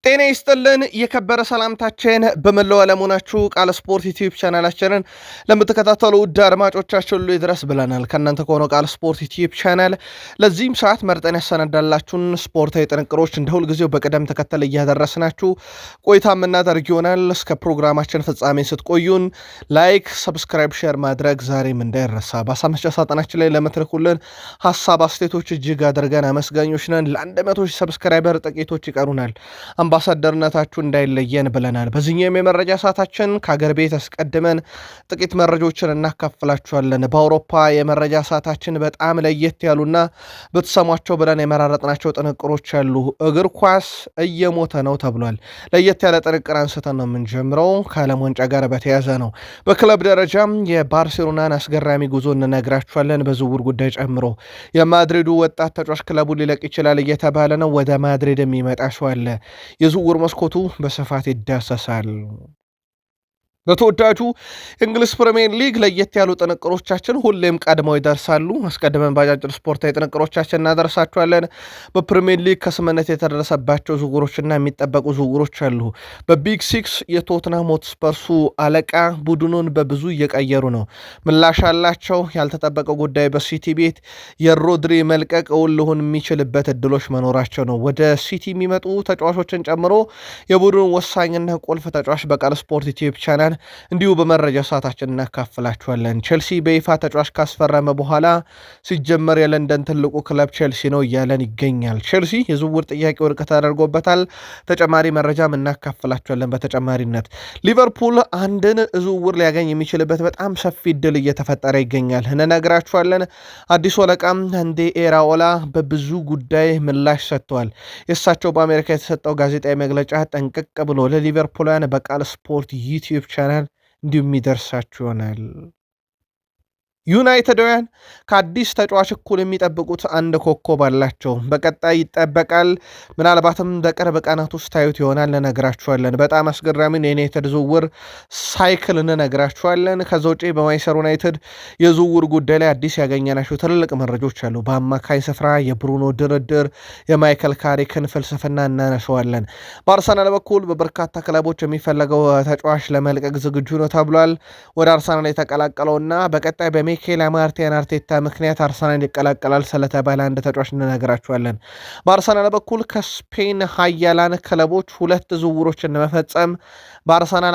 ጤና ይስጥልን የከበረ ሰላምታችን በመላው ዓለም ሆናችሁ ቃል ስፖርት ዩቲዩብ ቻናላችንን ለምትከታተሉ ውድ አድማጮቻችን ሁሉ ይድረስ ብለናል። ከእናንተ ከሆነው ቃል ስፖርት ዩቲዩብ ቻናል ለዚህም ሰዓት መርጠን ያሰናዳላችሁን ስፖርታዊ ጥንቅሮች እንደ ሁልጊዜው በቅደም ተከተል እያደረስናችሁ ቆይታ የምናደርግ ይሆናል። እስከ ፕሮግራማችን ፍጻሜ ስትቆዩን ላይክ፣ ሰብስክራይብ፣ ሼር ማድረግ ዛሬም እንዳይረሳ። በሀሳብ መስጫ ሳጥናችን ላይ ለምትልኩልን ሀሳብ አስተያየቶች እጅግ አድርገን አመስጋኞች ነን። ለ100 ሰብስክራይበር ጥቂቶች ይቀሩናል። አምባሳደርነታችሁ እንዳይለየን ብለናል። በዚህኛውም የመረጃ ሰዓታችን ከሀገር ቤት አስቀድመን ጥቂት መረጃዎችን እናካፍላችኋለን። በአውሮፓ የመረጃ ሰዓታችን በጣም ለየት ያሉና ብትሰሟቸው ብለን የመራረጥናቸው ጥንቅሮች ያሉ እግር ኳስ እየሞተ ነው ተብሏል። ለየት ያለ ጥንቅር አንስተን ነው የምንጀምረው። ከዓለም ዋንጫ ጋር በተያያዘ ነው። በክለብ ደረጃም የባርሴሎናን አስገራሚ ጉዞ እንነግራችኋለን። በዝውውር ጉዳይ ጨምሮ የማድሪዱ ወጣት ተጫዋች ክለቡን ሊለቅ ይችላል እየተባለ ነው። ወደ ማድሪድ የሚመጣ ሰው አለ። የዝውውር መስኮቱ በስፋት ይዳሰሳል። በተወዳጁ እንግሊዝ ፕሪሚየር ሊግ ለየት ያሉ ጥንቅሮቻችን ሁሌም ቀድመው ይደርሳሉ። አስቀድመን ባጫጭር ስፖርታዊ ጥንቅሮቻችን እናደርሳችኋለን። በፕሪሚየር ሊግ ከስምምነት የተደረሰባቸው ዝውውሮችና የሚጠበቁ ዝውውሮች አሉ። በቢግ ሲክስ የቶትናም ሆትስፐርሱ አለቃ ቡድኑን በብዙ እየቀየሩ ነው። ምላሽ አላቸው። ያልተጠበቀው ጉዳይ በሲቲ ቤት የሮድሪ መልቀቅ እውን ሊሆን የሚችልበት እድሎች መኖራቸው ነው። ወደ ሲቲ የሚመጡ ተጫዋቾችን ጨምሮ የቡድኑ ወሳኝና ቁልፍ ተጫዋች በቃል ስፖርት ዩቲዩብ ቻናል እንዲሁ በመረጃ ሰዓታችን እናካፍላችኋለን። ቼልሲ በይፋ ተጫዋች ካስፈረመ በኋላ ሲጀመር የለንደን ትልቁ ክለብ ቼልሲ ነው እያለን ይገኛል። ቼልሲ የዝውውር ጥያቄ ውድቅ ተደርጎበታል። ተጨማሪ መረጃም እናካፍላችኋለን። በተጨማሪነት ሊቨርፑል አንድን ዝውውር ሊያገኝ የሚችልበት በጣም ሰፊ እድል እየተፈጠረ ይገኛል እንነግራችኋለን። አዲሱ አለቃም አንዴ ኤራኦላ በብዙ ጉዳይ ምላሽ ሰጥተዋል። የእሳቸው በአሜሪካ የተሰጠው ጋዜጣዊ መግለጫ ጠንቅቅ ብሎ ለሊቨርፑልያን በቃል ስፖርት ዩቲዩብ ቻናል እንዲሁም የሚደርሳችሁ ይሆናል። ዩናይትዳውያን ከአዲስ ተጫዋች እኩል የሚጠብቁት አንድ ኮከብ አላቸው። በቀጣይ ይጠበቃል። ምናልባትም በቅርብ ቀናት ውስጥ ታዩት ይሆናል እንነግራችኋለን። በጣም አስገራሚን የዩናይትድ ዝውውር ሳይክል እንነግራችኋለን። ከዛ ውጪ በማንቸስተር ዩናይትድ የዝውውር ጉዳይ ላይ አዲስ ያገኘናቸው ትልልቅ መረጃዎች አሉ። በአማካኝ ስፍራ የብሩኖ ድርድር፣ የማይከል ካሪክን ፍልስፍና እናነሰዋለን። በአርሰናል በኩል በበርካታ ክለቦች የሚፈለገው ተጫዋች ለመልቀቅ ዝግጁ ነው ተብሏል። ወደ አርሰናል የተቀላቀለውና በቀጣይ ሚኬል አርቴታ ምክንያት አርሰናል ይቀላቀላል ስለተባለ አንድ ተጫዋች እንነግራችኋለን። በአርሰናል በኩል ከስፔን ሀያላን ክለቦች 2 ዝውውሮችን ለመፈጸም በአርሰናል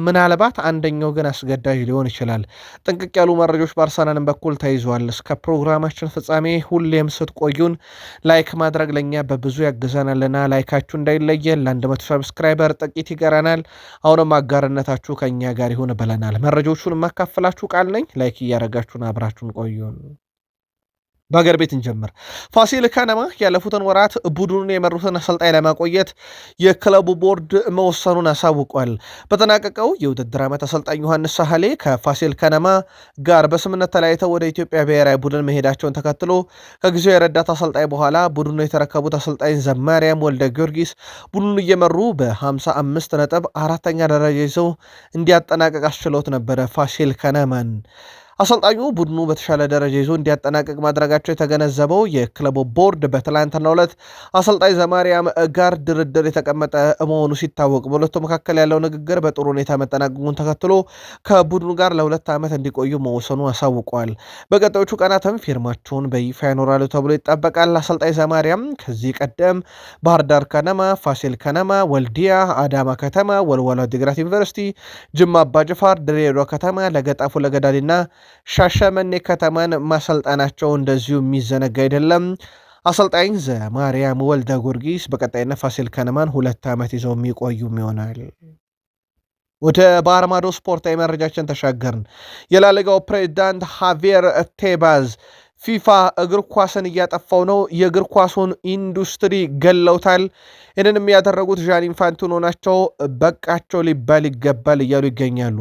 ምናልባት አንደኛው ግን አስገዳጅ ሊሆን ይችላል። ጥንቅቅ ያሉ መረጃዎች በአርሰናልን በኩል ተይዟል። እስከ ፕሮግራማችን ፍጻሜ ሁሌም ስትቆዩን ላይክ ማድረግ ለእኛ በብዙ ያግዘናልና ላይካችሁ እንዳይለየን። ለ100 ሰብስክራይበር ጥቂት ይቀረናል። አሁንም አጋርነታችሁ ከእኛ ጋር ይሁን ብለናል። መረጃዎቹን የማካፍላችሁ ቃል ነኝ። ላይክ እያረጋችሁን አብራችሁን ቆዩን። በሀገር ቤት እንጀምር። ፋሲል ከነማ ያለፉትን ወራት ቡድኑን የመሩትን አሰልጣኝ ለማቆየት የክለቡ ቦርድ መወሰኑን አሳውቋል። በተናቀቀው የውድድር ዓመት አሰልጣኝ ዮሐንስ ሳህሌ ከፋሲል ከነማ ጋር በስምነት ተለያይተው ወደ ኢትዮጵያ ብሔራዊ ቡድን መሄዳቸውን ተከትሎ ከጊዜው የረዳት አሰልጣኝ በኋላ ቡድኑ የተረከቡት አሰልጣኝ ዘማሪያም ወልደ ጊዮርጊስ ቡድኑን እየመሩ በ55 ነጥብ 4ኛ ደረጃ ይዘው እንዲያጠናቀቅ አስችሎት ነበረ ፋሲል ከነማን። አሰልጣኙ ቡድኑ በተሻለ ደረጃ ይዞ እንዲያጠናቀቅ ማድረጋቸው የተገነዘበው የክለቡ ቦርድ በትላንትናው ዕለት አሰልጣኝ ዘማሪያም ጋር ድርድር የተቀመጠ መሆኑ ሲታወቅ በሁለቱ መካከል ያለው ንግግር በጥሩ ሁኔታ መጠናቀቁን ተከትሎ ከቡድኑ ጋር ለ2 ዓመት እንዲቆዩ መወሰኑ አሳውቋል። በቀጣዮቹ ቀናትም ፊርማቸውን በይፋ ይኖራሉ ተብሎ ይጠበቃል። አሰልጣኝ ዘማሪያም ከዚህ ቀደም ባህር ዳር ከነማ፣ ፋሲል ከነማ፣ ወልዲያ፣ አዳማ ከተማ፣ ወልዋሎ ዓዲግራት ዩኒቨርሲቲ፣ ጅማ አባጅፋር፣ ድሬዳዋ ከተማ፣ ለገጣፉ ለገዳዲና ሻሸመኔ ከተማን ማሰልጣናቸው እንደዚሁ የሚዘነጋ አይደለም። አሰልጣኝ ዘማሪያም ወልደ ጊዮርጊስ በቀጣይነት ፋሲል ከነማን 2 ዓመት ይዘው የሚቆዩም ይሆናል። ወደ ባህር ማዶ ስፖርታዊ መረጃችን ተሻገርን። የላሊጋው ፕሬዚዳንት ሃቪየር ቴባዝ ፊፋ እግር ኳስን እያጠፋው ነው፣ የእግር ኳሱን ኢንዱስትሪ ገለውታል። ይህንን የሚያደረጉት ዣን ኢንፋንቲኖ ናቸው። በቃቸው ሊባል ይገባል እያሉ ይገኛሉ።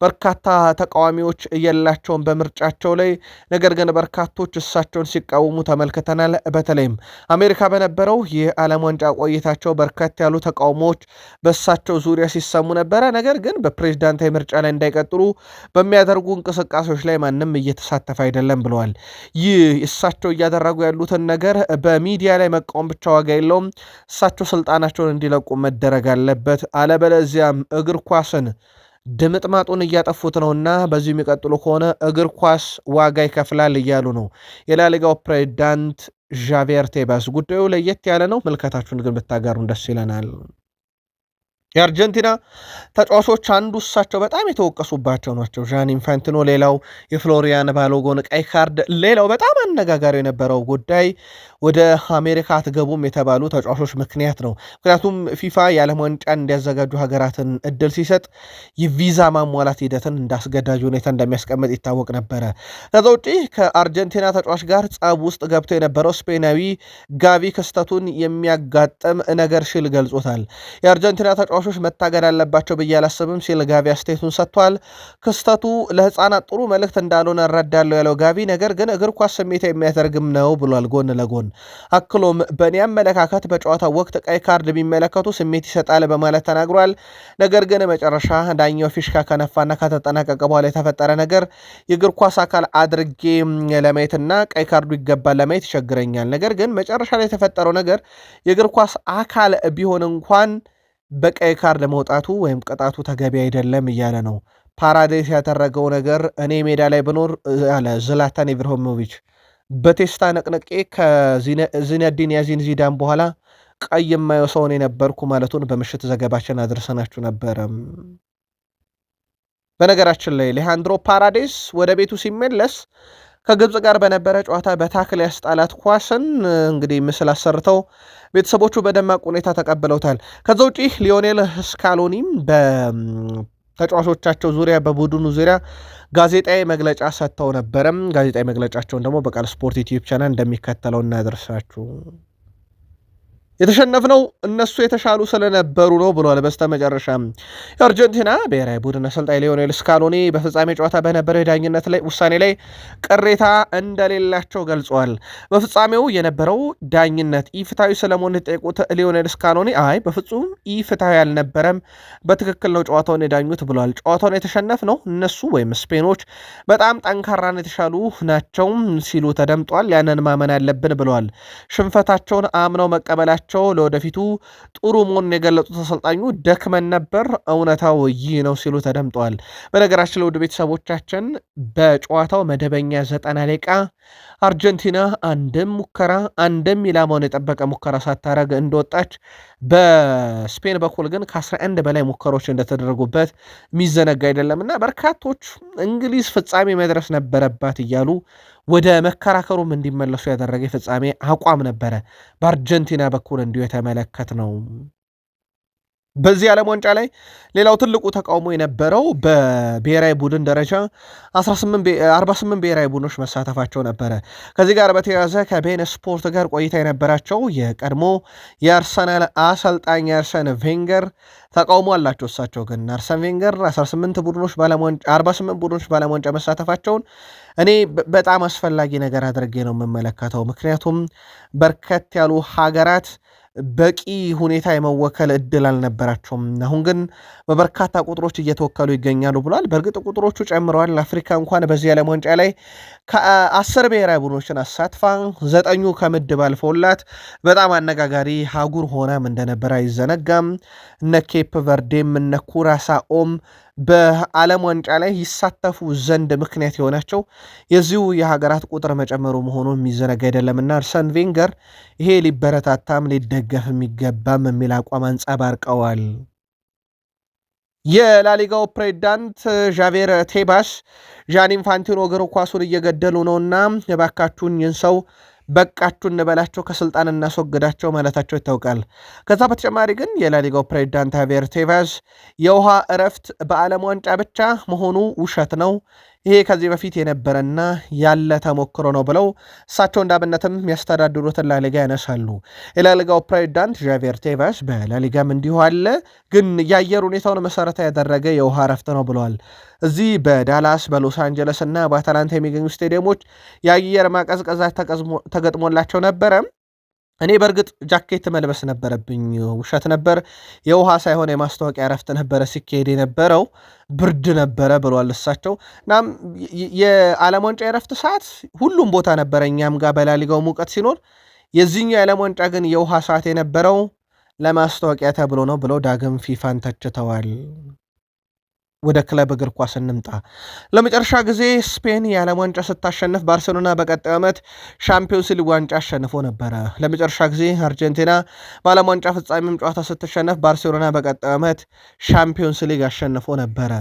በርካታ ተቃዋሚዎች የላቸውን በምርጫቸው ላይ፣ ነገር ግን በርካቶች እሳቸውን ሲቃወሙ ተመልክተናል። በተለይም አሜሪካ በነበረው የዓለም ዋንጫ ቆይታቸው በርካታ ያሉ ተቃውሞዎች በእሳቸው ዙሪያ ሲሰሙ ነበረ። ነገር ግን በፕሬዝዳንታዊ ምርጫ ላይ እንዳይቀጥሉ በሚያደርጉ እንቅስቃሴዎች ላይ ማንም እየተሳተፈ አይደለም ብለዋል። ይህ እሳቸው እያደረጉ ያሉትን ነገር በሚዲያ ላይ መቃወም ብቻ ዋጋ የለውም። እሳቸው ስልጣናቸውን እንዲለቁ መደረግ አለበት። አለበለዚያም እግር ኳስን ድምጥማጡን እያጠፉት ነውና በዚሁ የሚቀጥሉ ከሆነ እግር ኳስ ዋጋ ይከፍላል እያሉ ነው የላሊጋው ፕሬዚዳንት ዣቪየር ቴባስ። ጉዳዩ ለየት ያለ ነው። ምልከታችሁን ግን ብታጋሩን ደስ ይለናል። የአርጀንቲና ተጫዋቾች አንዱ እሳቸው በጣም የተወቀሱባቸው ናቸው። ዣን ኢንፋንቲኖ፣ ሌላው የፍሎሪያን ባሎጎን ቀይ ካርድ፣ ሌላው በጣም አነጋጋሪ የነበረው ጉዳይ ወደ አሜሪካ አትገቡም የተባሉ ተጫዋቾች ምክንያት ነው። ምክንያቱም ፊፋ የዓለም ዋንጫን እንዲያዘጋጁ ሀገራትን እድል ሲሰጥ የቪዛ ማሟላት ሂደትን እንዳስገዳጅ ሁኔታ እንደሚያስቀምጥ ይታወቅ ነበረ። ከዛ ውጪ ከአርጀንቲና ተጫዋች ጋር ጸብ ውስጥ ገብቶ የነበረው ስፔናዊ ጋቪ ክስተቱን የሚያጋጥም ነገር ሲል ገልጾታል። የአርጀንቲና ተጫዋቾች መታገድ አለባቸው ብዬ አላስብም ሲል ጋቪ አስተያየቱን ሰጥቷል። ክስተቱ ለህፃናት ጥሩ መልእክት እንዳልሆነ እረዳለሁ ያለው ጋቪ ነገር ግን እግር ኳስ ስሜት የሚያደርግም ነው ብሏል። ጎን ለጎን አክሎም በእኔ አመለካከት በጨዋታ ወቅት ቀይ ካርድ ቢመለከቱ ስሜት ይሰጣል በማለት ተናግሯል። ነገር ግን መጨረሻ ዳኛው ፊሽካ ከነፋና ከተጠናቀቀ በኋላ የተፈጠረ ነገር የእግር ኳስ አካል አድርጌ ለማየትና ቀይ ካርዱ ይገባል ለማየት ይቸግረኛል። ነገር ግን መጨረሻ ላይ የተፈጠረው ነገር የእግር ኳስ አካል ቢሆን እንኳን በቀይ ካርድ መውጣቱ ወይም ቅጣቱ ተገቢ አይደለም እያለ ነው። ፓራዴስ ያደረገው ነገር እኔ ሜዳ ላይ ብኖር ያለ ዝላታን ኢብራሂሞቪች በቴስታ ነቅነቄ ከዚነዲን ያዚን ዚዳን በኋላ ቀይ የማየው ሰውን የነበርኩ ማለቱን በምሽት ዘገባችን አድርሰናችሁ ነበረ። በነገራችን ላይ ሌሃንድሮ ፓራዴስ ወደ ቤቱ ሲመለስ ከግብፅ ጋር በነበረ ጨዋታ በታክል ያስጣላት ኳስን እንግዲህ ምስል አሰርተው ቤተሰቦቹ በደማቅ ሁኔታ ተቀብለውታል። ከዛ ውጪ ሊዮኔል ስካሎኒም በተጫዋቾቻቸው ዙሪያ በቡድኑ ዙሪያ ጋዜጣዊ መግለጫ ሰጥተው ነበረም። ጋዜጣዊ መግለጫቸውን ደግሞ በቃል ስፖርት ዩቲዩብ ቻናል እንደሚከተለው እናደርሳችሁ። የተሸነፍነው እነሱ የተሻሉ ስለነበሩ ነው ብሏል። በስተመጨረሻ የአርጀንቲና ብሔራዊ ቡድን አሰልጣኝ ሊዮኔል ስካሎኒ በፍጻሜ ጨዋታ በነበረው የዳኝነት ላይ ውሳኔ ላይ ቅሬታ እንደሌላቸው ገልጸዋል። በፍጻሜው የነበረው ዳኝነት ኢፍትሐዊ ስለመሆኑ የጠየቁት ሊዮኔል ስካሎኒ አይ በፍጹም ኢፍትሐዊ አልነበረም፣ በትክክል ነው ጨዋታውን የዳኙት ብሏል። ጨዋታውን የተሸነፍነው እነሱ ወይም ስፔኖች በጣም ጠንካራን የተሻሉ ናቸው ሲሉ ተደምጧል። ያንን ማመን አለብን ብለዋል። ሽንፈታቸውን አምነው መቀበላቸው ለወደፊቱ ጥሩ መሆኑን የገለጹት አሰልጣኙ ደክመን ነበር፣ እውነታው ይህ ነው ሲሉ ተደምጠዋል። በነገራችን ለውድ ቤተሰቦቻችን በጨዋታው መደበኛ 90 ደቂቃ አርጀንቲና አንድም ኢላማውን የጠበቀ ሙከራ ሳታረግ እንደወጣች፣ በስፔን በኩል ግን ከ11 በላይ ሙከሮች እንደተደረጉበት የሚዘነጋ አይደለምና በርካቶች እንግሊዝ ፍጻሜ መድረስ ነበረባት እያሉ ወደ መከራከሩም እንዲመለሱ ያደረገ የፍጻሜ አቋም ነበረ በአርጀንቲና በኩል እንዲሁ የተመለከት ነው። በዚህ ዓለም ዋንጫ ላይ ሌላው ትልቁ ተቃውሞ የነበረው በብሔራዊ ቡድን ደረጃ 48 ብሔራዊ ቡድኖች መሳተፋቸው ነበረ። ከዚህ ጋር በተያያዘ ከቤን ስፖርት ጋር ቆይታ የነበራቸው የቀድሞ የአርሰናል አሰልጣኝ አርሰን ቬንገር ተቃውሞ አላቸው። እሳቸው ግን አርሰን ቬንገር 48 ቡድኖች በዓለም ዋንጫ መሳተፋቸውን እኔ በጣም አስፈላጊ ነገር አድርጌ ነው የምመለከተው። ምክንያቱም በርከት ያሉ ሀገራት በቂ ሁኔታ የመወከል እድል አልነበራቸውም። አሁን ግን በበርካታ ቁጥሮች እየተወከሉ ይገኛሉ ብሏል። በእርግጥ ቁጥሮቹ ጨምረዋል። አፍሪካ እንኳን በዚህ ዓለም ዋንጫ ላይ ከ10 ብሔራዊ ቡድኖችን አሳትፋ 9 ከምድብ አልፈውላት በጣም አነጋጋሪ ሀጉር ሆናም እንደነበረ አይዘነጋም። እነ ኬፕ ቨርዴም እነ ኩራሳኦም በዓለም ዋንጫ ላይ ይሳተፉ ዘንድ ምክንያት የሆናቸው የዚሁ የሀገራት ቁጥር መጨመሩ መሆኑን የሚዘነጋ አይደለምና አርሰን ቬንገር ይሄ ሊበረታታም ሊደገፍ የሚገባም የሚል አቋም አንጸባርቀዋል። የላሊጋው ፕሬዚዳንት ዣቪየር ቴባስ ዣን ኢንፋንቲኖ እግር ኳሱን እየገደሉ ነውና የባካችሁን ይህን ሰው በቃችሁ እንበላቸው፣ ከስልጣን እናስወግዳቸው ማለታቸው ይታወቃል። ከዛ በተጨማሪ ግን የላሊጋው ፕሬዚዳንት ዣቪየር ቴባስ የውሃ እረፍት በዓለም ዋንጫ ብቻ መሆኑ ውሸት ነው፣ ይሄ ከዚህ በፊት የነበረና ያለ ተሞክሮ ነው ብለው እሳቸው እንዳብነትም የሚያስተዳድሩትን ላሊጋ ያነሳሉ። የላሊጋው ፕሬዚዳንት ዣቪየር ቴባስ በላሊጋም እንዲሁ አለ፣ ግን የአየር ሁኔታውን መሰረታ ያደረገ የውሃ እረፍት ነው ብለዋል። እዚህ በዳላስ በሎስ አንጀለስ እና በአታላንታ የሚገኙ ስቴዲየሞች የአየር ማቀዝቀዛ ተገጥሞላቸው ነበረ። እኔ በእርግጥ ጃኬት መልበስ ነበረብኝ፣ ውሸት ነበር። የውሃ ሳይሆን የማስታወቂያ እረፍት ነበረ ሲካሄድ የነበረው፣ ብርድ ነበረ ብሏል እሳቸው። እናም የዓለም ዋንጫ የእረፍት ሰዓት ሁሉም ቦታ ነበረ፣ እኛም ጋር በላሊጋው ሙቀት ሲኖር፣ የዚህኛው የዓለም ዋንጫ ግን የውሃ ሰዓት የነበረው ለማስታወቂያ ተብሎ ነው ብለው ዳግም ፊፋን ተችተዋል። ወደ ክለብ እግር ኳስ እንምጣ። ለመጨረሻ ጊዜ ስፔን የዓለም ዋንጫ ስታሸንፍ ባርሴሎና በቀጣዩ ዓመት ሻምፒዮንስ ሊግ ዋንጫ አሸንፎ ነበረ። ለመጨረሻ ጊዜ አርጀንቲና በዓለም ዋንጫ ፍጻሜም ጨዋታ ስትሸነፍ ባርሴሎና በቀጣዩ ዓመት ሻምፒዮንስ ሊግ አሸንፎ ነበረ።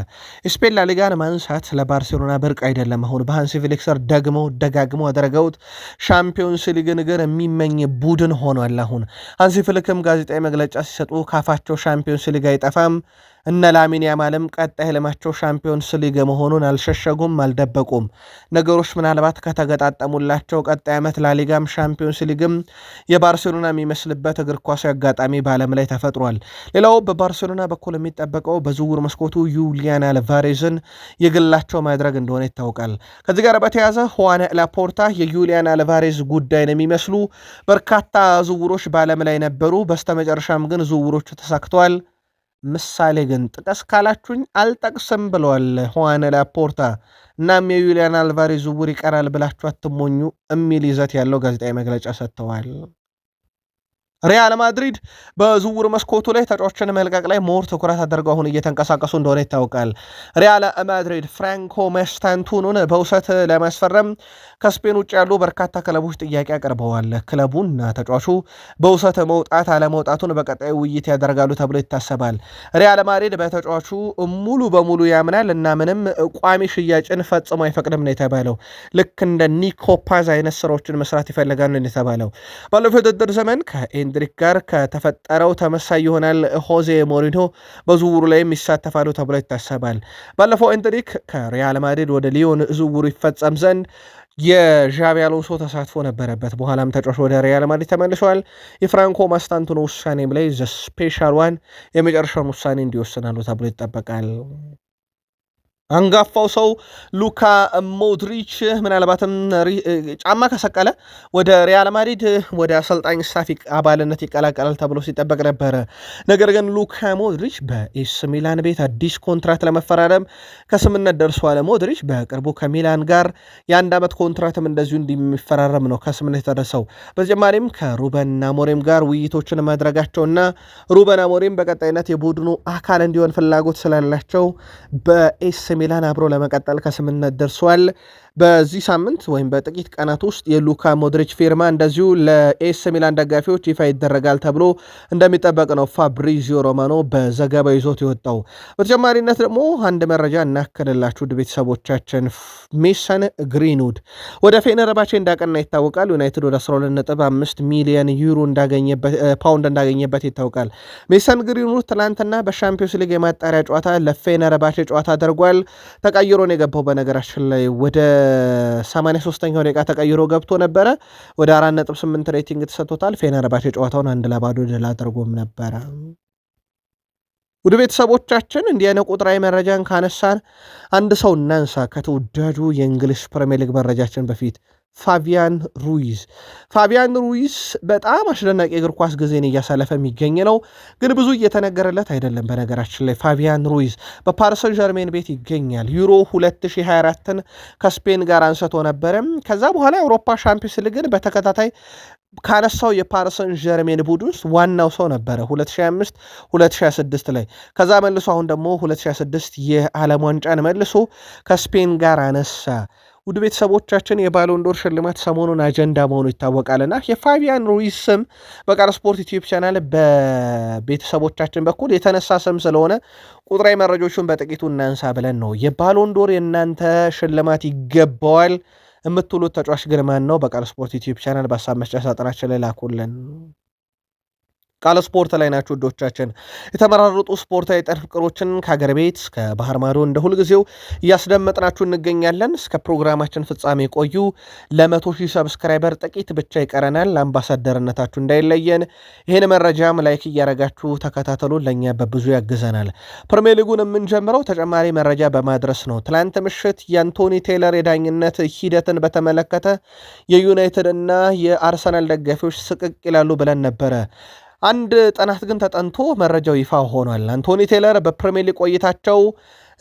ስፔን ላሊጋን ማንሳት ለባርሴሎና ብርቅ አይደለም። አሁን በሃንሲ ፍሊክ ስር ደጋግመው ያደረገውት ሻምፒዮንስ ሊግን ግን የሚመኝ ቡድን ሆኗል። አሁን ሃንሲ ፍሊክም ጋዜጣዊ መግለጫ ሲሰጡ ካፋቸው ሻምፒዮንስ ሊግ አይጠፋም፣ እነ ላሚን ያማልም ቀጣይ ህልማቸው ሻምፒዮንስ ሊግ መሆኑን አልሸሸጉም፣ አልደበቁም። ነገሮች ምናልባት ከተገጣጠሙላቸው ቀጣይ ዓመት ላሊጋም ሻምፒዮንስ ሊግም የባርሴሎና የሚመስልበት እግር ኳሳዊ አጋጣሚ በዓለም ላይ ተፈጥሯል። ሌላው በባርሴሎና በኩል የሚጠበቀው በዝውውር መስኮቱ ዩሊያን አልቫሬዝን የግላቸው ማድረግ እንደሆነ ይታወቃል። ከዚህ ጋር በተያያዘ ሁዋን ላፖርታ የዩሊያን አልቫሬዝ ጉዳይ ነው የሚመስሉ በርካታ ዝውውሮች በዓለም ላይ ነበሩ። በስተመጨረሻም ግን ዝውውሮቹ ተሳክተዋል። ምሳሌ ግን ጥቀስ ካላችሁኝ አልጠቅስም ብለዋል ሁዋን ላፖርታ። እናም የዩሊያን አልቫሬዝ ዝውውር ይቀራል ብላችሁ አትሞኙ የሚል ይዘት ያለው ጋዜጣዊ መግለጫ ሰጥተዋል። ሪያል ማድሪድ በዝውውር መስኮቱ ላይ ተጫዋቾችን መልቀቅ ላይ ሞር ትኩረት አድርገው አሁን እየተንቀሳቀሱ እንደሆነ ይታወቃል። ሪያል ማድሪድ ፍራንኮ ማስታንቱኑን በውሰት ለማስፈረም ከስፔን ውጭ ያሉ በርካታ ክለቦች ጥያቄ አቅርበዋል። ክለቡና ተጫዋቹ በውሰት መውጣት አለመውጣቱን በቀጣዩ ውይይት ያደርጋሉ ተብሎ ይታሰባል። ሪያል ማድሪድ በተጫዋቹ ሙሉ በሙሉ ያምናል እና ምንም ቋሚ ሽያጭን ፈጽሞ አይፈቅድም ነው የተባለው። ልክ እንደ ኒኮ ፓዝ አይነት ስራዎችን መስራት ይፈልጋል ነው የተባለው። ባለፈው ውድድር ዘመን ከኤንድሪክ ጋር ከተፈጠረው ተመሳይ ይሆናል። ሆዜ ሞሪኖ በዝውውሩ ላይም ይሳተፋሉ ተብሎ ይታሰባል። ባለፈው ኤንድሪክ ከሪያል ማድሪድ ወደ ሊዮን ዝውውሩ ይፈጸም ዘንድ የዣቢ አሎንሶ ተሳትፎ ነበረበት። በኋላም ተጫዋች ወደ ሪያል ማድሪድ ተመልሰዋል። የፍራንኮ ማስታንቱኖ ውሳኔም ላይ ዘ ስፔሻል ዋን የመጨረሻውን ውሳኔ እንዲወስናሉ ተብሎ ይጠበቃል። አንጋፋው ሰው ሉካ ሞድሪች ምናልባትም ጫማ ከሰቀለ ወደ ሪያል ማድሪድ ወደ አሰልጣኝ ስታፍ አባልነት ይቀላቀላል ተብሎ ሲጠበቅ ነበረ። ነገር ግን ሉካ ሞድሪች በኤስ ሚላን ቤት አዲስ ኮንትራት ለመፈራረም ከስምነት ደርሷል። ሞድሪች በቅርቡ ከሚላን ጋር የአንድ ዓመት ኮንትራትም እንደዚሁ እንደሚፈራረም ነው ከስምነት የደረሰው። በተጨማሪም ከሩበን አሞሪም ጋር ውይይቶችን ማድረጋቸውና ሩበን አሞሪም በቀጣይነት የቡድኑ አካል እንዲሆን ፍላጎት ስላላቸው በኤስ ሚላን አብሮ ለመቀጠል ከስምነት ደርሷል። በዚህ ሳምንት ወይም በጥቂት ቀናት ውስጥ የሉካ ሞድሪች ፊርማ እንደዚሁ ለኤስ ሚላን ደጋፊዎች ይፋ ይደረጋል ተብሎ እንደሚጠበቅ ነው ፋብሪዚዮ ሮማኖ በዘገባው ይዞት የወጣው። በተጨማሪነት ደግሞ አንድ መረጃ እናክልላችሁ ውድ ቤተሰቦቻችን። ሜሰን ግሪንውድ ወደ ፌነርባቼ እንዳቀና ይታወቃል። ዩናይትድ ወደ 12.5 ሚሊዮን ዩሮ ፓውንድ እንዳገኘበት ይታወቃል። ሜሰን ግሪንውድ ትላንትና በሻምፒዮንስ ሊግ የማጣሪያ ጨዋታ ለፌነርባቼ ጨዋታ አድርጓል። ተቀይሮ ነው የገባው። በነገራችን ላይ ወደ 83ኛው ደቂቃ ተቀይሮ ገብቶ ነበረ። ወደ 4.8 ሬቲንግ ተሰጥቶታል። ፌነርባቼ ጨዋታውን 1-0 ድል አድርጎም ነበረ። ወደ ቤተሰቦቻችን እንዲህ አይነት ቁጥራዊ መረጃን ካነሳን አንድ ሰው እናንሳ። ከተወዳጁ የእንግሊዝ ፕሪሚየር ሊግ መረጃችን በፊት ፋቢያን ሩይዝ በጣም አስደናቂ እግር ኳስ ጊዜን እያሳለፈ የሚገኝ ነው፣ ግን ብዙ እየተነገረለት አይደለም። በነገራችን ላይ ፋቢያን ሩይዝ በፓሪሰን ጀርሜን ቤት ይገኛል። ዩሮ 2024ን ከስፔን ጋር አንስቶ ነበረ። ከዛ በኋላ የአውሮፓ ሻምፒዮንስ ሊግን በተከታታይ ካነሳው የፓሪሰን ጀርሜን ቡድን ውስጥ ዋናው ሰው ነበረ 2025 2026 ላይ። ከዛ መልሶ አሁን ደግሞ 2026 የዓለም ዋንጫን መልሶ ከስፔን ጋር አነሳ። ውድ ቤተሰቦቻችን የባሎንዶር ሽልማት ሰሞኑን አጀንዳ መሆኑ ይታወቃልና የፋቢያን ሩይዝ ስም በቃል ስፖርት ዩቲዩብ ቻናል በቤተሰቦቻችን በኩል የተነሳ ስም ስለሆነ ቁጥራዊ መረጃዎቹን በጥቂቱ እናንሳ ብለን ነው። የባሎንዶር የእናንተ ሽልማት ይገባዋል የምትሉት ተጫዋች ግን ማን ነው? በቃል ስፖርት ዩቲዩብ ቻናል በሀሳብ መስጫ ሳጥናችን ላይ ላኩልን። ቃል ስፖርት ላይ ናችሁ ውዶቻችን። የተመራረጡ ስፖርታዊ ጥንቅሮችን ከሀገር ቤት እስከ ባህር ማዶ እንደ ሁልጊዜው እያስደመጥናችሁ እንገኛለን። እስከ ፕሮግራማችን ፍጻሜ ቆዩ። ለ100,000 ሰብስክራይበር ጥቂት ብቻ ይቀረናል። ለአምባሳደርነታችሁ እንዳይለየን። ይህን መረጃም ላይክ እያረጋችሁ ተከታተሉ፣ ለእኛ በብዙ ያግዘናል። ፕሪሚየር ሊጉን የምንጀምረው ተጨማሪ መረጃ በማድረስ ነው። ትላንት ምሽት የአንቶኒ ቴይለር የዳኝነት ሂደትን በተመለከተ የዩናይትድ እና የአርሰናል ደጋፊዎች ስቅቅ ይላሉ ብለን ነበረ። አንድ ጥናት ግን ተጠንቶ መረጃው ይፋ ሆኗል። አንቶኒ ቴይለር በፕሪሚየር ሊግ ቆይታቸው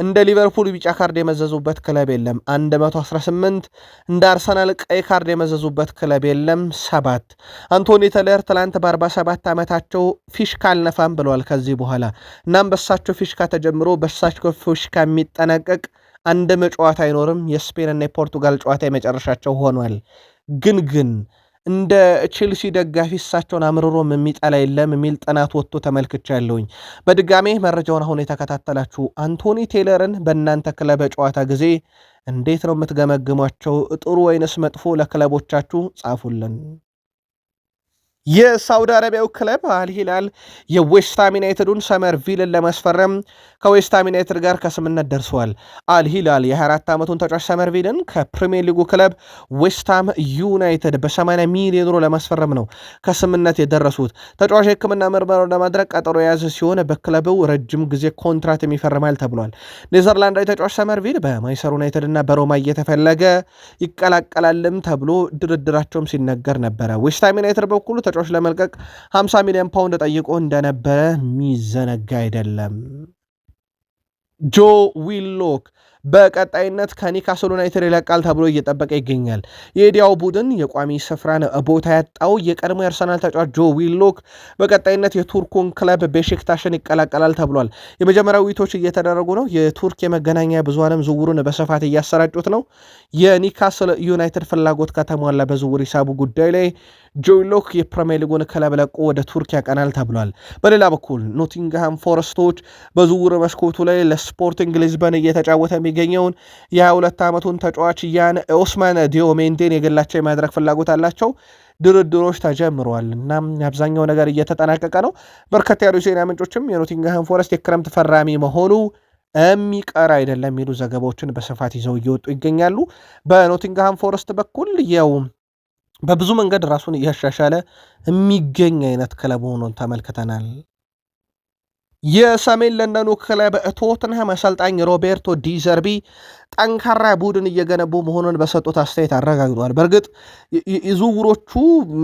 እንደ ሊቨርፑል ቢጫ ካርድ የመዘዙበት ክለብ የለም 118፣ እንደ አርሰናል ቀይ ካርድ የመዘዙበት ክለብ የለም 7። አንቶኒ ቴይለር ትላንት በ47 ዓመታቸው ፊሽካ አልነፋም ብለዋል ከዚህ በኋላ። እናም በሳቸው ፊሽካ ተጀምሮ በሳቸው ፊሽካ የሚጠናቀቅ አንድም ጨዋታ አይኖርም። የስፔንና የፖርቱጋል ጨዋታ የመጨረሻቸው ሆኗል። ግን እንደ ቼልሲ ደጋፊ እሳቸውን አምርሮም የሚጠላ የለም የሚል ጥናት ወጥቶ ተመልክቻለሁኝ። በድጋሜ መረጃውን አሁን የተከታተላችሁ አንቶኒ ቴይለርን በእናንተ ክለብ ጨዋታ ጊዜ እንዴት ነው የምትገመግሟቸው? ጥሩ ወይንስ መጥፎ? ለክለቦቻችሁ ጻፉልን። የሳውዲ አረቢያው ክለብ አልሂላል የዌስትሃም ዩናይትዱን ሰመር ቪልን ለማስፈረም ከዌስትሃም ዩናይትድ ጋር ከስምነት ደርሰዋል። አልሂላል የ24 ዓመቱን ተጫዋች ሰመር ቪልን ከፕሪሚየር ሊጉ ክለብ ዌስትሃም ዩናይትድ በ80 ሚሊዮን ዩሮ ለማስፈረም ነው ከስምነት የደረሱት። ተጫዋች የሕክምና ምርመራውን ለማድረግ ቀጠሮ የያዘ ሲሆን በክለቡ ረጅም ጊዜ ኮንትራት የሚፈርማል ተብሏል። ኔዘርላንዳዊ ተጫዋች ሰመር ቪል በማንቸስተር ዩናይትድ እና በሮማ እየተፈለገ ይቀላቀላልም ተብሎ ድርድራቸውም ሲነገር ነበረ። ዌስትሃም ዩናይትድ በኩሉ ተጫዋች ለመልቀቅ 50 ሚሊዮን ፓውንድ ጠይቆ እንደነበረ ሚዘነጋ አይደለም። ጆ ዊሎክ በቀጣይነት ከኒካስል ዩናይትድ ይለቃል ተብሎ እየጠበቀ ይገኛል። የዲያው ቡድን የቋሚ ስፍራን ቦታ ያጣው የቀድሞ የአርሰናል ተጫዋች ጆ ዊሎክ በቀጣይነት የቱርኩን ክለብ ቤሼክታሽን ይቀላቀላል ተብሏል። የመጀመሪያው ውይይቶች እየተደረጉ ነው። የቱርክ የመገናኛ ብዙሃንም ዝውውሩን በስፋት እያሰራጩት ነው። የኒካስል ዩናይትድ ፍላጎት ከተሟላ በዝውውር ሂሳቡ ጉዳይ ላይ ጆ ዊሎክ የፕሪሚየር ሊጉን ክለብ ለቆ ወደ ቱርክ ያቀናል ተብሏል። በሌላ በኩል ኖቲንግሃም ፎረስቶች በዝውውር መስኮቱ ላይ ለስፖርቲንግ ሊዝበን እየተጫወተ የሚገኘውን የ22 ዓመቱን ተጫዋች ያን ኦስማን ዲዮሜንዴን የግላቸው የማድረግ ፍላጎት አላቸው። ድርድሮች ተጀምረዋል እና አብዛኛው ነገር እየተጠናቀቀ ነው። በርከት ያሉ ዜና ምንጮችም የኖቲንግሃም ፎረስት የክረምት ፈራሚ መሆኑ የሚቀር አይደለም የሚሉ ዘገባዎችን በስፋት ይዘው እየወጡ ይገኛሉ። በኖቲንግሃም ፎረስት በኩል ያው በብዙ መንገድ ራሱን እያሻሻለ የሚገኝ አይነት ክለብ ሆኖን ተመልክተናል። የሰሜን ለንደኑ ክለብ ቶትንሃም አሰልጣኝ ሮቤርቶ ዲዘርቢ ጠንካራ ቡድን እየገነቡ መሆኑን በሰጡት አስተያየት አረጋግጧል። በእርግጥ ዝውውሮቹ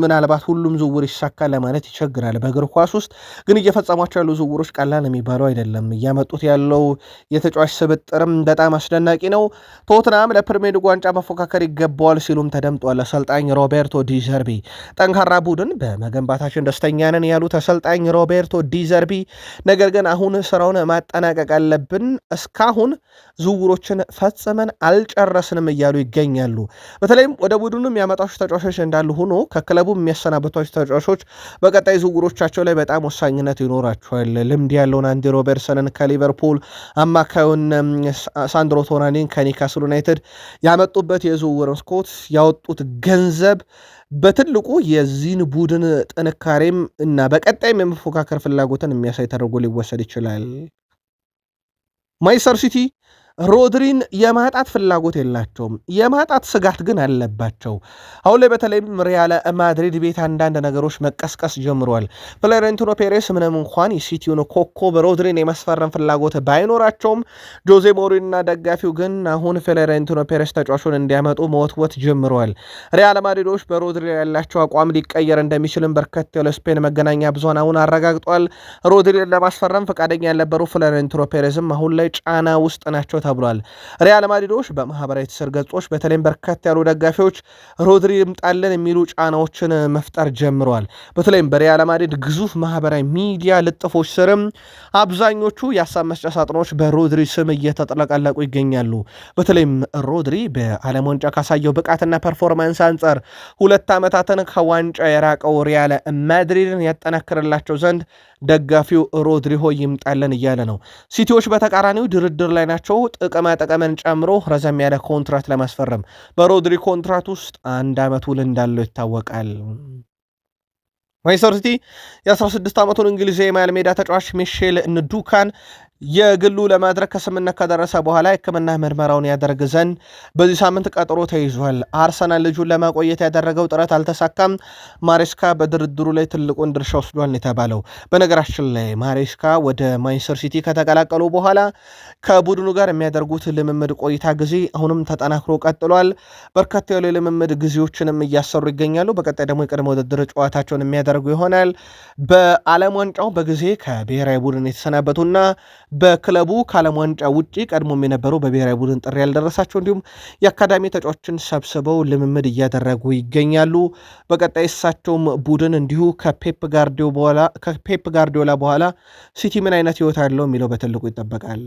ምናልባት ሁሉም ዝውውር ይሳካል ለማለት ይቸግራል። በእግር ኳስ ውስጥ ግን እየፈጸሟቸው ያሉ ዝውውሮች ቀላል የሚባሉ አይደለም። እያመጡት ያለው የተጫዋች ስብጥርም በጣም አስደናቂ ነው። ቶትንሃም ለፕሪሚየር ሊግ ዋንጫ መፎካከር ይገባዋል ሲሉም ተደምጧል። አሰልጣኝ ሮቤርቶ ዲዘርቢ ጠንካራ ቡድን በመገንባታችን ደስተኛ ነን ያሉት አሰልጣኝ ሮቤርቶ ዲዘርቢ ነገር ግን አሁን ስራውን ማጠናቀቅ አለብን፣ እስካሁን ዝውውሮችን ፈጽመን አልጨረስንም እያሉ ይገኛሉ። በተለይም ወደ ቡድኑ የሚያመጣቸው ተጫዋቾች እንዳሉ ሆኖ ከክለቡ የሚያሰናበቷቸው ተጫዋቾች በቀጣይ ዝውውሮቻቸው ላይ በጣም ወሳኝነት ይኖራቸዋል። ልምድ ያለውን አንዲ ሮበርትሰንን ከሊቨርፑል፣ አማካዩን ሳንድሮ ቶናኒን ከኒካስል ዩናይትድ ያመጡበት የዝውውር መስኮት ያወጡት ገንዘብ በትልቁ የዚህን ቡድን ጥንካሬም እና በቀጣይም የመፎካከር ፍላጎትን የሚያሳይ ተደርጎ ሊወሰድ ይችላል። ማንቸስተር ሲቲ ሮድሪን የማጣት ፍላጎት የላቸውም። የማጣት ስጋት ግን አለባቸው። አሁን ላይ በተለይም ሪያል ማድሪድ ቤት አንዳንድ ነገሮች መቀስቀስ ጀምረዋል። ፍሎሬንቲኖ ፔሬስ ምንም እንኳን የሲቲውን ኮከብ ሮድሪን የመስፈረም ፍላጎት ባይኖራቸውም ጆዜ ሞሪኖና ደጋፊው ግን አሁን ፍሎሬንቲኖ ፔሬስ ተጫዋቹን እንዲያመጡ መወትወት ጀምረዋል። ሪያል ማድሪዶች በሮድሪ ያላቸው አቋም ሊቀየር እንደሚችልም በርከት ያለ ስፔን መገናኛ ብዙሃን አሁን አረጋግጧል። ሮድሪን ለማስፈረም ፈቃደኛ ያልነበሩ ፍሎሬንቲኖ ፔሬስም አሁን ላይ ጫና ውስጥ ናቸው ተብሏል። ሪያል ማድሪዶች በማህበራዊ ትስስር ገጾች በተለይም በርከት ያሉ ደጋፊዎች ሮድሪ ይምጣልን የሚሉ ጫናዎችን መፍጠር ጀምረዋል። በተለይም በሪያል ማድሪድ ግዙፍ ማህበራዊ ሚዲያ ልጥፎች ስርም አብዛኞቹ የሀሳብ መስጫ ሳጥኖች በሮድሪ ስም እየተጥለቀለቁ ይገኛሉ። በተለይም ሮድሪ በዓለም ዋንጫ ካሳየው ብቃትና ፐርፎርማንስ አንጻር 2 ዓመታትን ከዋንጫ የራቀው ሪያል ማድሪድን ያጠናክርላቸው ዘንድ ደጋፊው ሮድሪሆ ይምጣልን እያለ ነው። ሲቲዎች በተቃራኒው ድርድር ላይ ናቸው። ጥቅማ ጥቅምን ጨምሮ ረዘም ያለ ኮንትራት ለማስፈረም በሮድሪ ኮንትራት ውስጥ 1 ዓመት ውል እንዳለው ይታወቃል። ማንቸስተር ሲቲ የ16 ዓመቱን እንግሊዛዊ የመሃል ሜዳ ተጫዋች ሚሼል ንዱካን የግሉ ለማድረግ ከስምምነት ከደረሰ በኋላ የሕክምና ምርመራውን ያደርግ ዘንድ በዚህ ሳምንት ቀጠሮ ተይዟል። አርሰናል ልጁን ለማቆየት ያደረገው ጥረት አልተሳካም። ማሬስካ በድርድሩ ላይ ትልቁን ድርሻ ወስዷል የተባለው። በነገራችን ላይ ማሬስካ ወደ ማንቸስተር ሲቲ ከተቀላቀሉ በኋላ ከቡድኑ ጋር የሚያደርጉት ልምምድ ቆይታ ጊዜ አሁንም ተጠናክሮ ቀጥሏል። በርከት ያሉ የልምምድ ጊዜዎችንም እያሰሩ ይገኛሉ። በቀጣይ ደግሞ የቅድመ ውድድር ጨዋታቸውን የሚያደርጉ ይሆናል። በዓለም ዋንጫው በጊዜ ከብሔራዊ ቡድን የተሰናበቱና በክለቡ ከዓለም ዋንጫ ውጪ ቀድሞም የነበሩ በብሔራዊ ቡድን ጥሪ ያልደረሳቸው እንዲሁም የአካዳሚ ተጫዋቾችን ሰብስበው ልምምድ እያደረጉ ይገኛሉ። በቀጣይ እሳቸውም ቡድን እንዲሁ ከፔፕ ጋርዲዮላ በኋላ ሲቲ ምን አይነት ህይወት አለው የሚለው በትልቁ ይጠበቃል።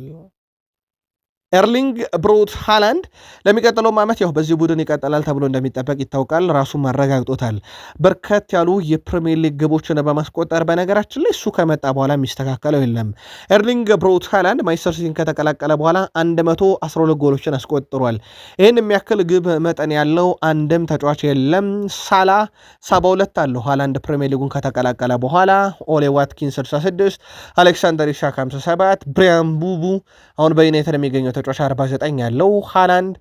ኤርሊንግ ብሮት ሃላንድ ለሚቀጥለውም ዓመት ያው በዚህ ቡድን ይቀጥላል ተብሎ እንደሚጠበቅ ይታወቃል። ራሱም አረጋግጦታል። በርከት ያሉ የፕሪሚየር ሊግ ግቦችን በማስቆጠር በነገራችን ላይ እሱ ከመጣ በኋላ የሚስተካከለው የለም። ኤርሊንግ ብሮት ሃላንድ ማንቸስተር ሲቲን ከተቀላቀለ በኋላ 112 ጎሎችን አስቆጥሯል። ይህን የሚያክል ግብ መጠን ያለው አንድም ተጫዋች የለም። ሳላ 72 አለው ሃላንድ ፕሪሚየር ሊጉን ከተቀላቀለ በኋላ። ኦሌ ዋትኪንስ 66፣ አሌክሳንደር ኢሳክ 57፣ ብሪያን ቡቡ አሁን በዩናይትድ የሚገኘው ተጫዋች 49 ያለው። ሃላንድ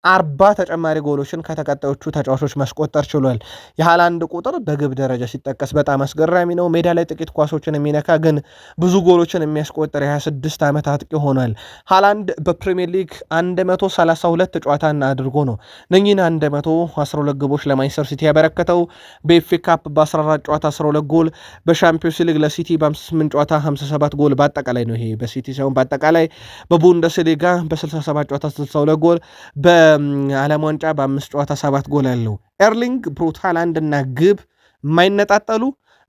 40 ተጨማሪ ጎሎችን ከተቀጣዮቹ ተጫዋቾች ማስቆጠር ችሏል። የሃላንድ ቁጥር በግብ ደረጃ ሲጠቀስ በጣም አስገራሚ ነው። ሜዳ ላይ ጥቂት ኳሶችን የሚነካ ግን ብዙ ጎሎችን የሚያስቆጠር የ26 ዓመት አጥቂ ሆኗል። ሃላንድ በፕሪሚየር ሊግ 132 ጨዋታን አድርጎ ነው እነኚህን 112 ግቦች ለማንቸስተር ሲቲ ያበረከተው። በኤፍኤ ካፕ በ14 ጨዋታ 12 ጎል፣ በሻምፒዮንስ ሊግ ለሲቲ በ58 ጨዋታ 57 ጎል በአጠቃላይ ነው። ይሄ በሲቲ ሳይሆን በአጠቃላይ። በቡንደስሊጋ በ67 ጨዋታ 62 ጎል፣ ዓለም ዋንጫ በ5 ጨዋታ 7 ጎል ያለው ኤርሊንግ ብሩት ሃላንድ እና ግብ የማይነጣጠሉ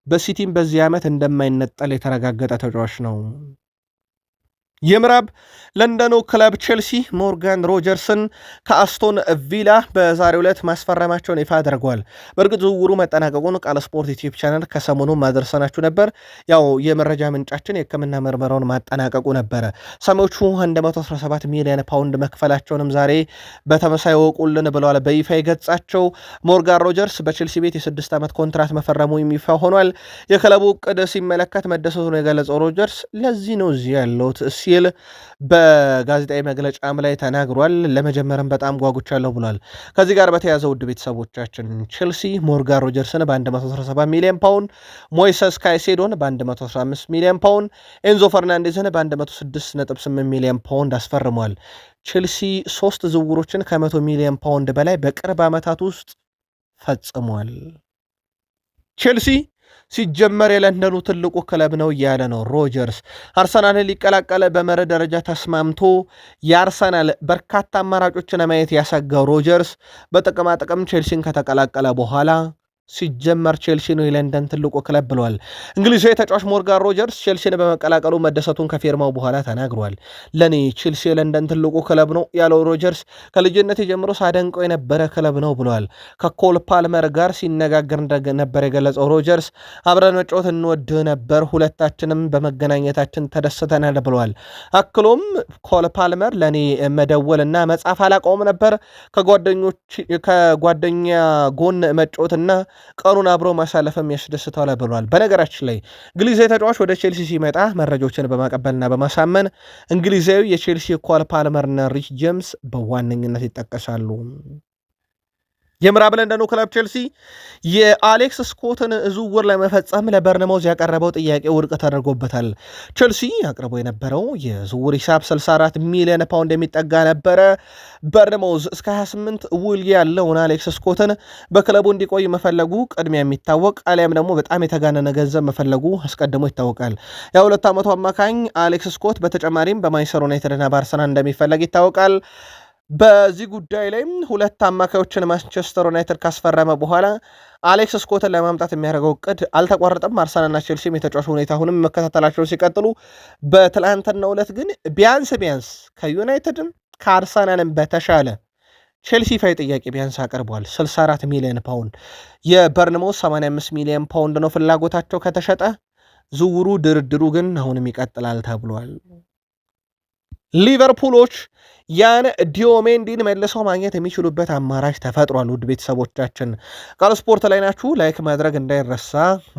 በሲቲም በዚህ ዓመት እንደማይነጠል የተረጋገጠ ተጫዋች ነው። የምዕራብ ለንደኑ ክለብ ቼልሲ ሞርጋን ሮጀርስን ከአስቶን ቪላ በዛሬው ዕለት ማስፈረማቸውን ይፋ አድርገዋል። በእርግጥ ዝውውሩ መጠናቀቁን ቃል ስፖርት ዩቲዩብ ቻናል ከሰሞኑ ማድረሰናችሁ ነበር። ያው የመረጃ ምንጫችን የሕክምና ምርመራውን ማጠናቀቁ ነበረ። ሰሜዎቹ 117 ሚሊዮን ፓውንድ መክፈላቸውንም ዛሬ በተመሳይ ወቁልን ብለዋል በይፋ የገጻቸው። ሞርጋን ሮጀርስ በቼልሲ ቤት የ6 ዓመት ኮንትራት መፈረሙ ይፋ ሆኗል። የክለቡ ዕቅድ ሲመለከት መደሰቱን የገለጸው ሮጀርስ ለዚህ ነው እዚህ ያለውት ሲል በጋዜጣዊ መግለጫም ላይ ተናግሯል። ለመጀመርም በጣም ጓጉቻለሁ ብሏል። ከዚህ ጋር በተያዘ ውድ ቤተሰቦቻችን ቼልሲ ሞርጋን ሮጀርስን በ117 ሚሊዮን ፓውንድ፣ ሞይሰስ ካይሴዶን በ115 ሚሊዮን ፓውንድ፣ ኤንዞ ፈርናንዴዝን በ106.8 ሚሊዮን ፓውንድ አስፈርሟል። ቼልሲ 3 ዝውውሮችን ከ100 ሚሊዮን ፓውንድ በላይ በቅርብ ዓመታት ውስጥ ፈጽሟል። ቼልሲ ሲጀመር የለንደኑ ትልቁ ክለብ ነው እያለ ነው ሮጀርስ። አርሰናልን ሊቀላቀለ በመርህ ደረጃ ተስማምቶ የአርሰናል በርካታ አማራጮችን ማየት ያሰጋው ሮጀርስ በጥቅማጥቅም ቼልሲን ከተቀላቀለ በኋላ ሲጀመር ቼልሲ ነው የለንደን ትልቁ ክለብ ብለዋል። እንግሊዛዊ ተጫዋች ሞርጋን ሮጀርስ ቼልሲን በመቀላቀሉ መደሰቱን ከፊርማው በኋላ ተናግሯል። ለኔ ቼልሲ የለንደን ትልቁ ክለብ ነው ያለው ሮጀርስ ከልጅነት ጀምሮ ሳደንቀው የነበረ ክለብ ነው ብለዋል። ከኮል ፓልመር ጋር ሲነጋገር ነበር የገለጸው ሮጀርስ አብረን መጫወት እንወድ ነበር፣ ሁለታችንም በመገናኘታችን ተደስተናል ብለዋል። አክሎም ኮል ፓልመር ለኔ መደወል እና መጻፍ አላቆም ነበር፣ ከጓደኛ ጎን መጫወትና ቀኑን አብሮ ማሳለፍም ያስደስተዋል ብሏል። በነገራችን ላይ እንግሊዛዊ ተጫዋች ወደ ቼልሲ ሲመጣ መረጃዎችን በማቀበልና በማሳመን እንግሊዛዊ የቼልሲ ኮል ፓልመርና ሪች ጄምስ በዋነኝነት ይጠቀሳሉ። የምዕራብ ለንደኑ ክለብ ቼልሲ የአሌክስ ስኮትን ዝውውር ለመፈጸም ለበርንማውዝ ያቀረበው ጥያቄ ውድቅ ተደርጎበታል። ቼልሲ አቅርቦ የነበረው የዝውውር ሂሳብ 64 ሚሊዮን ፓውንድ የሚጠጋ ነበረ። በርንማውዝ እስከ 28 ውል ያለውን አሌክስ ስኮትን በክለቡ እንዲቆይ መፈለጉ ቅድሚያ የሚታወቅ አሊያም ደግሞ በጣም የተጋነነ ገንዘብ መፈለጉ አስቀድሞ ይታወቃል። የ2 ዓመቱ አማካኝ አሌክስ ስኮት በተጨማሪም በማንቸስተር ዩናይትድና በአርሰናል እንደሚፈለግ ይታወቃል። በዚህ ጉዳይ ላይም 2 አማካዮችን ማንቸስተር ዩናይትድ ካስፈረመ በኋላ አሌክስ ስኮትን ለማምጣት የሚያደርገው እቅድ አልተቋረጠም። አርሰናልና ቼልሲም የተጫዋቹ ሁኔታ አሁንም መከታተላቸውን ሲቀጥሉ፣ በትላንትናው ዕለት ግን ቢያንስ ከዩናይትድም ከአርሰናልም በተሻለ ቼልሲ ፋይ ጥያቄ ቢያንስ አቅርቧል። 64 ሚሊዮን ፓውንድ፣ የበርንማውዝ 85 ሚሊዮን ፓውንድ ነው ፍላጎታቸው ከተሸጠ። ዝውውሩ ድርድሩ ግን አሁንም ይቀጥላል ተብሏል። ሊቨርፑሎች ያን ዲዮሜንዲን መልሰው ማግኘት የሚችሉበት አማራጭ ተፈጥሯል። ውድ ቤተሰቦቻችን ቃል ስፖርት ላይ ናችሁ፣ ላይክ ማድረግ እንዳይረሳ።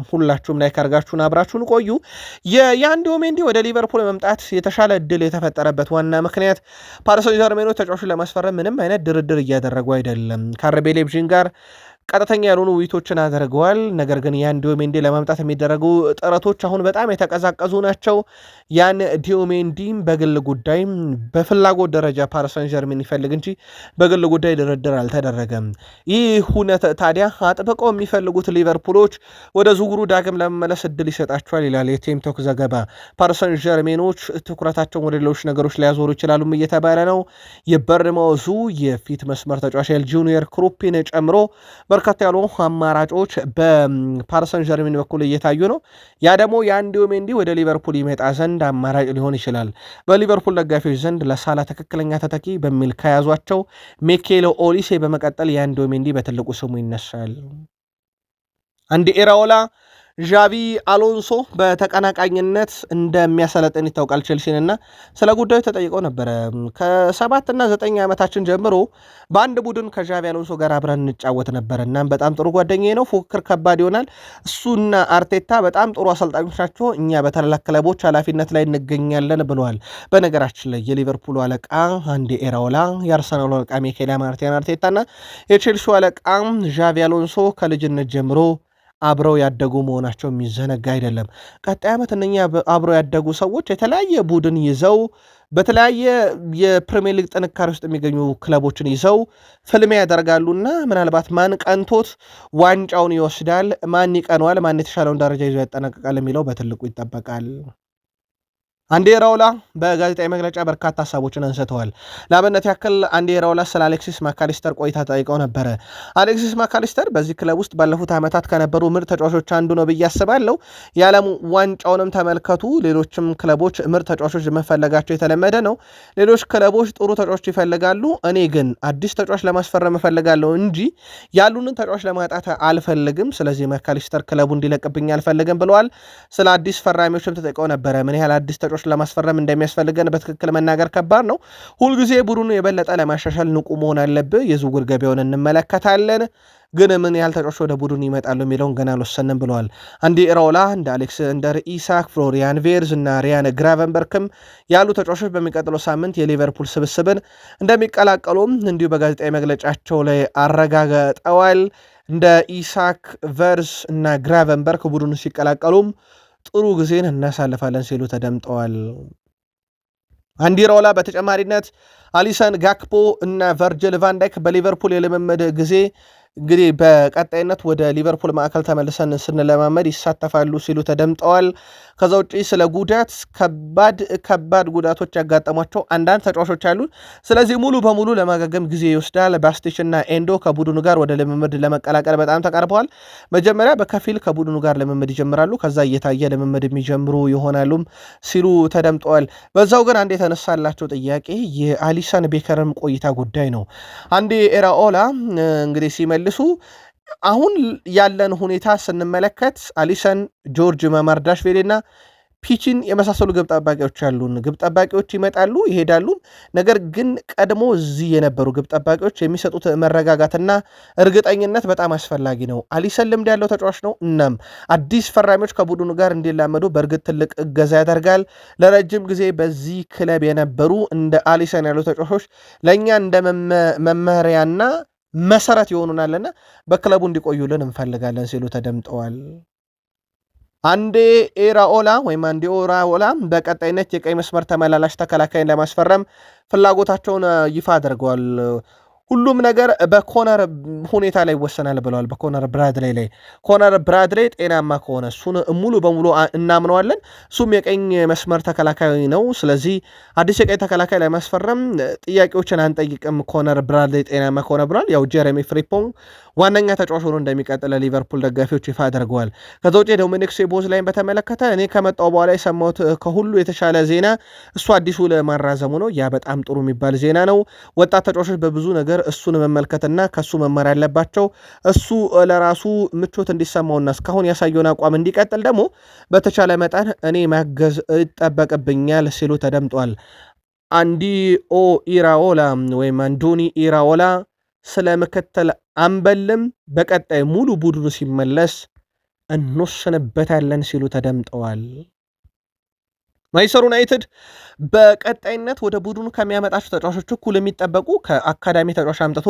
ሁላችሁም ላይክ አድርጋችሁን አብራችሁን ቆዩ። የያን ዲዮሜንዲ ወደ ሊቨርፑል መምጣት የተሻለ እድል የተፈጠረበት ዋና ምክንያት ፓሪስ ሰን ዠርሜኖች ተጫዋቹን ለማስፈረም ምንም አይነት ድርድር እያደረጉ አይደለም። ከአርቤ ሌይፕዚግ ጋር ቀጥተኛ ያልሆኑ ውይይቶችን አድርገዋል። ነገር ግን ያን ዲዮሜንዲ ለማምጣት የሚደረጉ ጥረቶች አሁን በጣም የተቀዛቀዙ ናቸው። ያን ዲዮሜንዲም በግል ጉዳይ በፍላጎት ደረጃ ፓሪስ ሰን ዠርሜን ይፈልግ እንጂ በግል ጉዳይ ድርድር አልተደረገም። ይህ ሁነት ታዲያ አጥብቀው የሚፈልጉት ሊቨርፑሎች ወደ ዝውውሩ ዳግም ለመመለስ እድል ይሰጣቸዋል ይላል የቴምቶክ ዘገባ። ፓሪስ ሰን ዠርሜኖች ትኩረታቸውን ወደ ሌሎች ነገሮች ሊያዞሩ ይችላሉም እየተባለ ነው። የበርንማውዙ የፊት መስመር ተጫዋች ኤል ጁኒየር ክሩፒን ጨምሮ በርካታ ያሉ አማራጮች በፓሪስ ሰን ዠርሜን በኩል እየታዩ ነው። ያ ደግሞ ያን ዲዮሜንዲ ወደ ሊቨርፑል ይመጣ ዘንድ አማራጭ ሊሆን ይችላል። በሊቨርፑል ደጋፊዎች ዘንድ ለሳላ ትክክለኛ ተተኪ በሚል ከያዟቸው ሚኬሎ ኦሊሴ በመቀጠል ያን ዲዮሜንዲ በትልቁ ስሙ ይነሳል። አንዲ ኢራኦላ ዣቪ አሎንሶ በተቀናቃኝነት እንደሚያሰለጥን ይታወቃል ቼልሲን እና ስለ ጉዳዩ ተጠይቀው ነበረ። ከ7 እና 9 ዓመታችን ጀምሮ በአንድ ቡድን ከዣቪ አሎንሶ ጋር አብረን እንጫወት ነበር። እናም በጣም ጥሩ ጓደኛዬ ነው። ፉክክር ከባድ ይሆናል። እሱና አርቴታ በጣም ጥሩ አሰልጣኞች ናቸው። እኛ በታላላቅ ክለቦች ኃላፊነት ላይ እንገኛለን ብለዋል። በነገራችን ላይ የሊቨርፑሉ አለቃ አንዲ ኢራኦላ፣ የአርሰናሉ አለቃ ሚኬል አርቴታና የቼልሲው አለቃ ዣቪ አሎንሶ ከልጅነት ጀምሮ አብረው ያደጉ መሆናቸው የሚዘነጋ አይደለም። ቀጣይ ዓመት እነኛ አብረው ያደጉ ሰዎች የተለያየ ቡድን ይዘው በተለያየ የፕሪሚየር ሊግ ጥንካሬ ውስጥ የሚገኙ ክለቦችን ይዘው ፍልሚያ ያደርጋሉና ምናልባት ማን ቀንቶት ዋንጫውን ይወስዳል፣ ማን ይቀነዋል፣ ማን የተሻለውን ደረጃ ይዞ ያጠናቅቃል የሚለው በትልቁ ይጠበቃል። አንዲ ኢራኦላ በጋዜጣዊ መግለጫ በርካታ ሀሳቦችን አንስተዋል። ለአብነት ያክል አንዲ ኢራኦላ ስለ አሌክሲስ ማካሊስተር ቆይታ ጠይቀው ነበረ። አሌክሲስ ማካሊስተር በዚህ ክለብ ውስጥ ባለፉት ዓመታት ከነበሩ ምርጥ ተጫዋቾች አንዱ ነው ብዬ አስባለሁ። የዓለም ዋንጫውንም ተመልከቱ። ሌሎችም ክለቦች ምርጥ ተጫዋቾች መፈለጋቸው የተለመደ ነው። ሌሎች ክለቦች ጥሩ ተጫዋቾች ይፈልጋሉ። እኔ ግን አዲስ ተጫዋች ለማስፈረም እፈልጋለሁ እንጂ ያሉንን ተጫዋች ለማጣት አልፈልግም። ስለዚህ ማካሊስተር ክለቡ እንዲለቅብኝ አልፈልግም ብለዋል። ስለ አዲስ ፈራሚዎችም ተጠይቀው ነበረ። ምን ያህል አዲስ ተጫዋች ለማስፈረም እንደሚያስፈልገን በትክክል መናገር ከባድ ነው። ሁልጊዜ ቡድኑ የበለጠ ለማሻሻል ንቁ መሆን አለብህ። የዝውውር ገበያውን እንመለከታለን፣ ግን ምን ያህል ተጫዋች ወደ ቡድኑ ይመጣሉ የሚለውን ገና አልወሰንም ብለዋል። አንዲ ኢራኦላ እንደ አሌክሳንደር ኢሳክ፣ ፍሎሪያን ቬርዝ እና ሪያን ግራቨንበርክም ያሉ ተጫዋቾች በሚቀጥለው ሳምንት የሊቨርፑል ስብስብን እንደሚቀላቀሉም እንዲሁ በጋዜጣዊ መግለጫቸው ላይ አረጋግጠዋል። እንደ ኢሳክ፣ ቨርዝ እና ግራቨንበርክ ቡድኑ ሲቀላቀሉም ጥሩ ጊዜን እናሳልፋለን ሲሉ ተደምጠዋል። አንዲ ኢራኦላ በተጨማሪነት አሊሰን ጋክፖ እና ቨርጅል ቫንዳይክ በሊቨርፑል የልምምድ ጊዜ እንግዲህ በቀጣይነት ወደ ሊቨርፑል ማዕከል ተመልሰን ስንለማመድ ይሳተፋሉ ሲሉ ተደምጠዋል። ከዛ ውጪ ስለ ጉዳት ከባድ ጉዳቶች ያጋጠሟቸው አንዳንድ ተጫዋቾች አሉ። ስለዚህ ሙሉ በሙሉ ለማገገም ጊዜ ይወስዳል። ባስቲሽ እና ኤንዶ ከቡድኑ ጋር ወደ ልምምድ ለመቀላቀል በጣም ተቃርበዋል። መጀመሪያ በከፊል ከቡድኑ ጋር ልምምድ ይጀምራሉ፣ ከዛ እየታየ ልምምድ የሚጀምሩ ይሆናሉም ሲሉ ተደምጠዋል። በዛው ግን አንድ የተነሳላቸው ጥያቄ የአሊሰን ቤከርም ቆይታ ጉዳይ ነው። አንዲ ኢራኦላ እንግዲህ ሲመልሱ አሁን ያለን ሁኔታ ስንመለከት አሊሰን፣ ጆርጅ ማማርዳሽቪሊ እና ፒችን የመሳሰሉ ግብ ጠባቂዎች አሉን። ግብ ጠባቂዎች ይመጣሉ ይሄዳሉ። ነገር ግን ቀድሞ እዚህ የነበሩ ግብ ጠባቂዎች የሚሰጡት መረጋጋትና እርግጠኝነት በጣም አስፈላጊ ነው። አሊሰን ልምድ ያለው ተጫዋች ነው። እናም አዲስ ፈራሚዎች ከቡድኑ ጋር እንዲላመዱ በእርግጥ ትልቅ እገዛ ያደርጋል። ለረጅም ጊዜ በዚህ ክለብ የነበሩ እንደ አሊሰን ያሉ ተጫዋቾች ለእኛ እንደ መመሪያና መሰረት ይሆኑናልና በክለቡ እንዲቆዩልን እንፈልጋለን ሲሉ ተደምጠዋል። አንዲ ኢራኦላ በቀጣይነት የቀይ መስመር ተመላላሽ ተከላካይን ለማስፈረም ፍላጎታቸውን ይፋ አድርገዋል። ሁሉም ነገር በኮነር ሁኔታ ላይ ይወሰናል ብለዋል። በኮነር ብራድሌይ ላይ ኮነር ብራድሌይ ጤናማ ከሆነ እሱን ሙሉ በሙሉ እናምነዋለን። እሱም የቀኝ መስመር ተከላካይ ነው። ስለዚህ አዲስ የቀኝ ተከላካይ ላይ ማስፈረም ጥያቄዎችን አንጠይቅም ኮነር ብራድሌይ ጤናማ ከሆነ ብለዋል። ያው ጀረሚ ፍሪፖንግ ዋነኛ ተጫዋች ሆኖ እንደሚቀጥል ሊቨርፑል ደጋፊዎች ይፋ አድርገዋል። ከዛ ውጭ ዶሚኒክ ሶቦስላይን በተመለከተ እኔ ከመጣው በኋላ የሰማሁት ከሁሉ የተሻለ ዜና እሱ አዲሱ ለማራዘሙ ነው። ያ በጣም ጥሩ የሚባል ዜና ነው። ወጣት ተጫዋቾች በብዙ ነገር እሱን መመልከትና ከሱ መማር ያለባቸው እሱ ለራሱ ምቾት እንዲሰማውና እስካሁን ያሳየውን አቋም እንዲቀጥል ደግሞ በተቻለ መጠን እኔ ማገዝ ይጠበቅብኛል ሲሉ ተደምጧል። አንዲ ኦ ኢራኦላ ወይም አንዶኒ ኢራኦላ ስለ ምክትል አምበልም በቀጣይ ሙሉ ቡድኑ ሲመለስ እንወስንበታለን ሲሉ ተደምጠዋል። ማንቸስተር ዩናይትድ በቀጣይነት ወደ ቡድኑ ከሚያመጣቸው ተጫዋቾች እኩል የሚጠበቁ ከአካዳሚ ተጫዋች አምጥቶ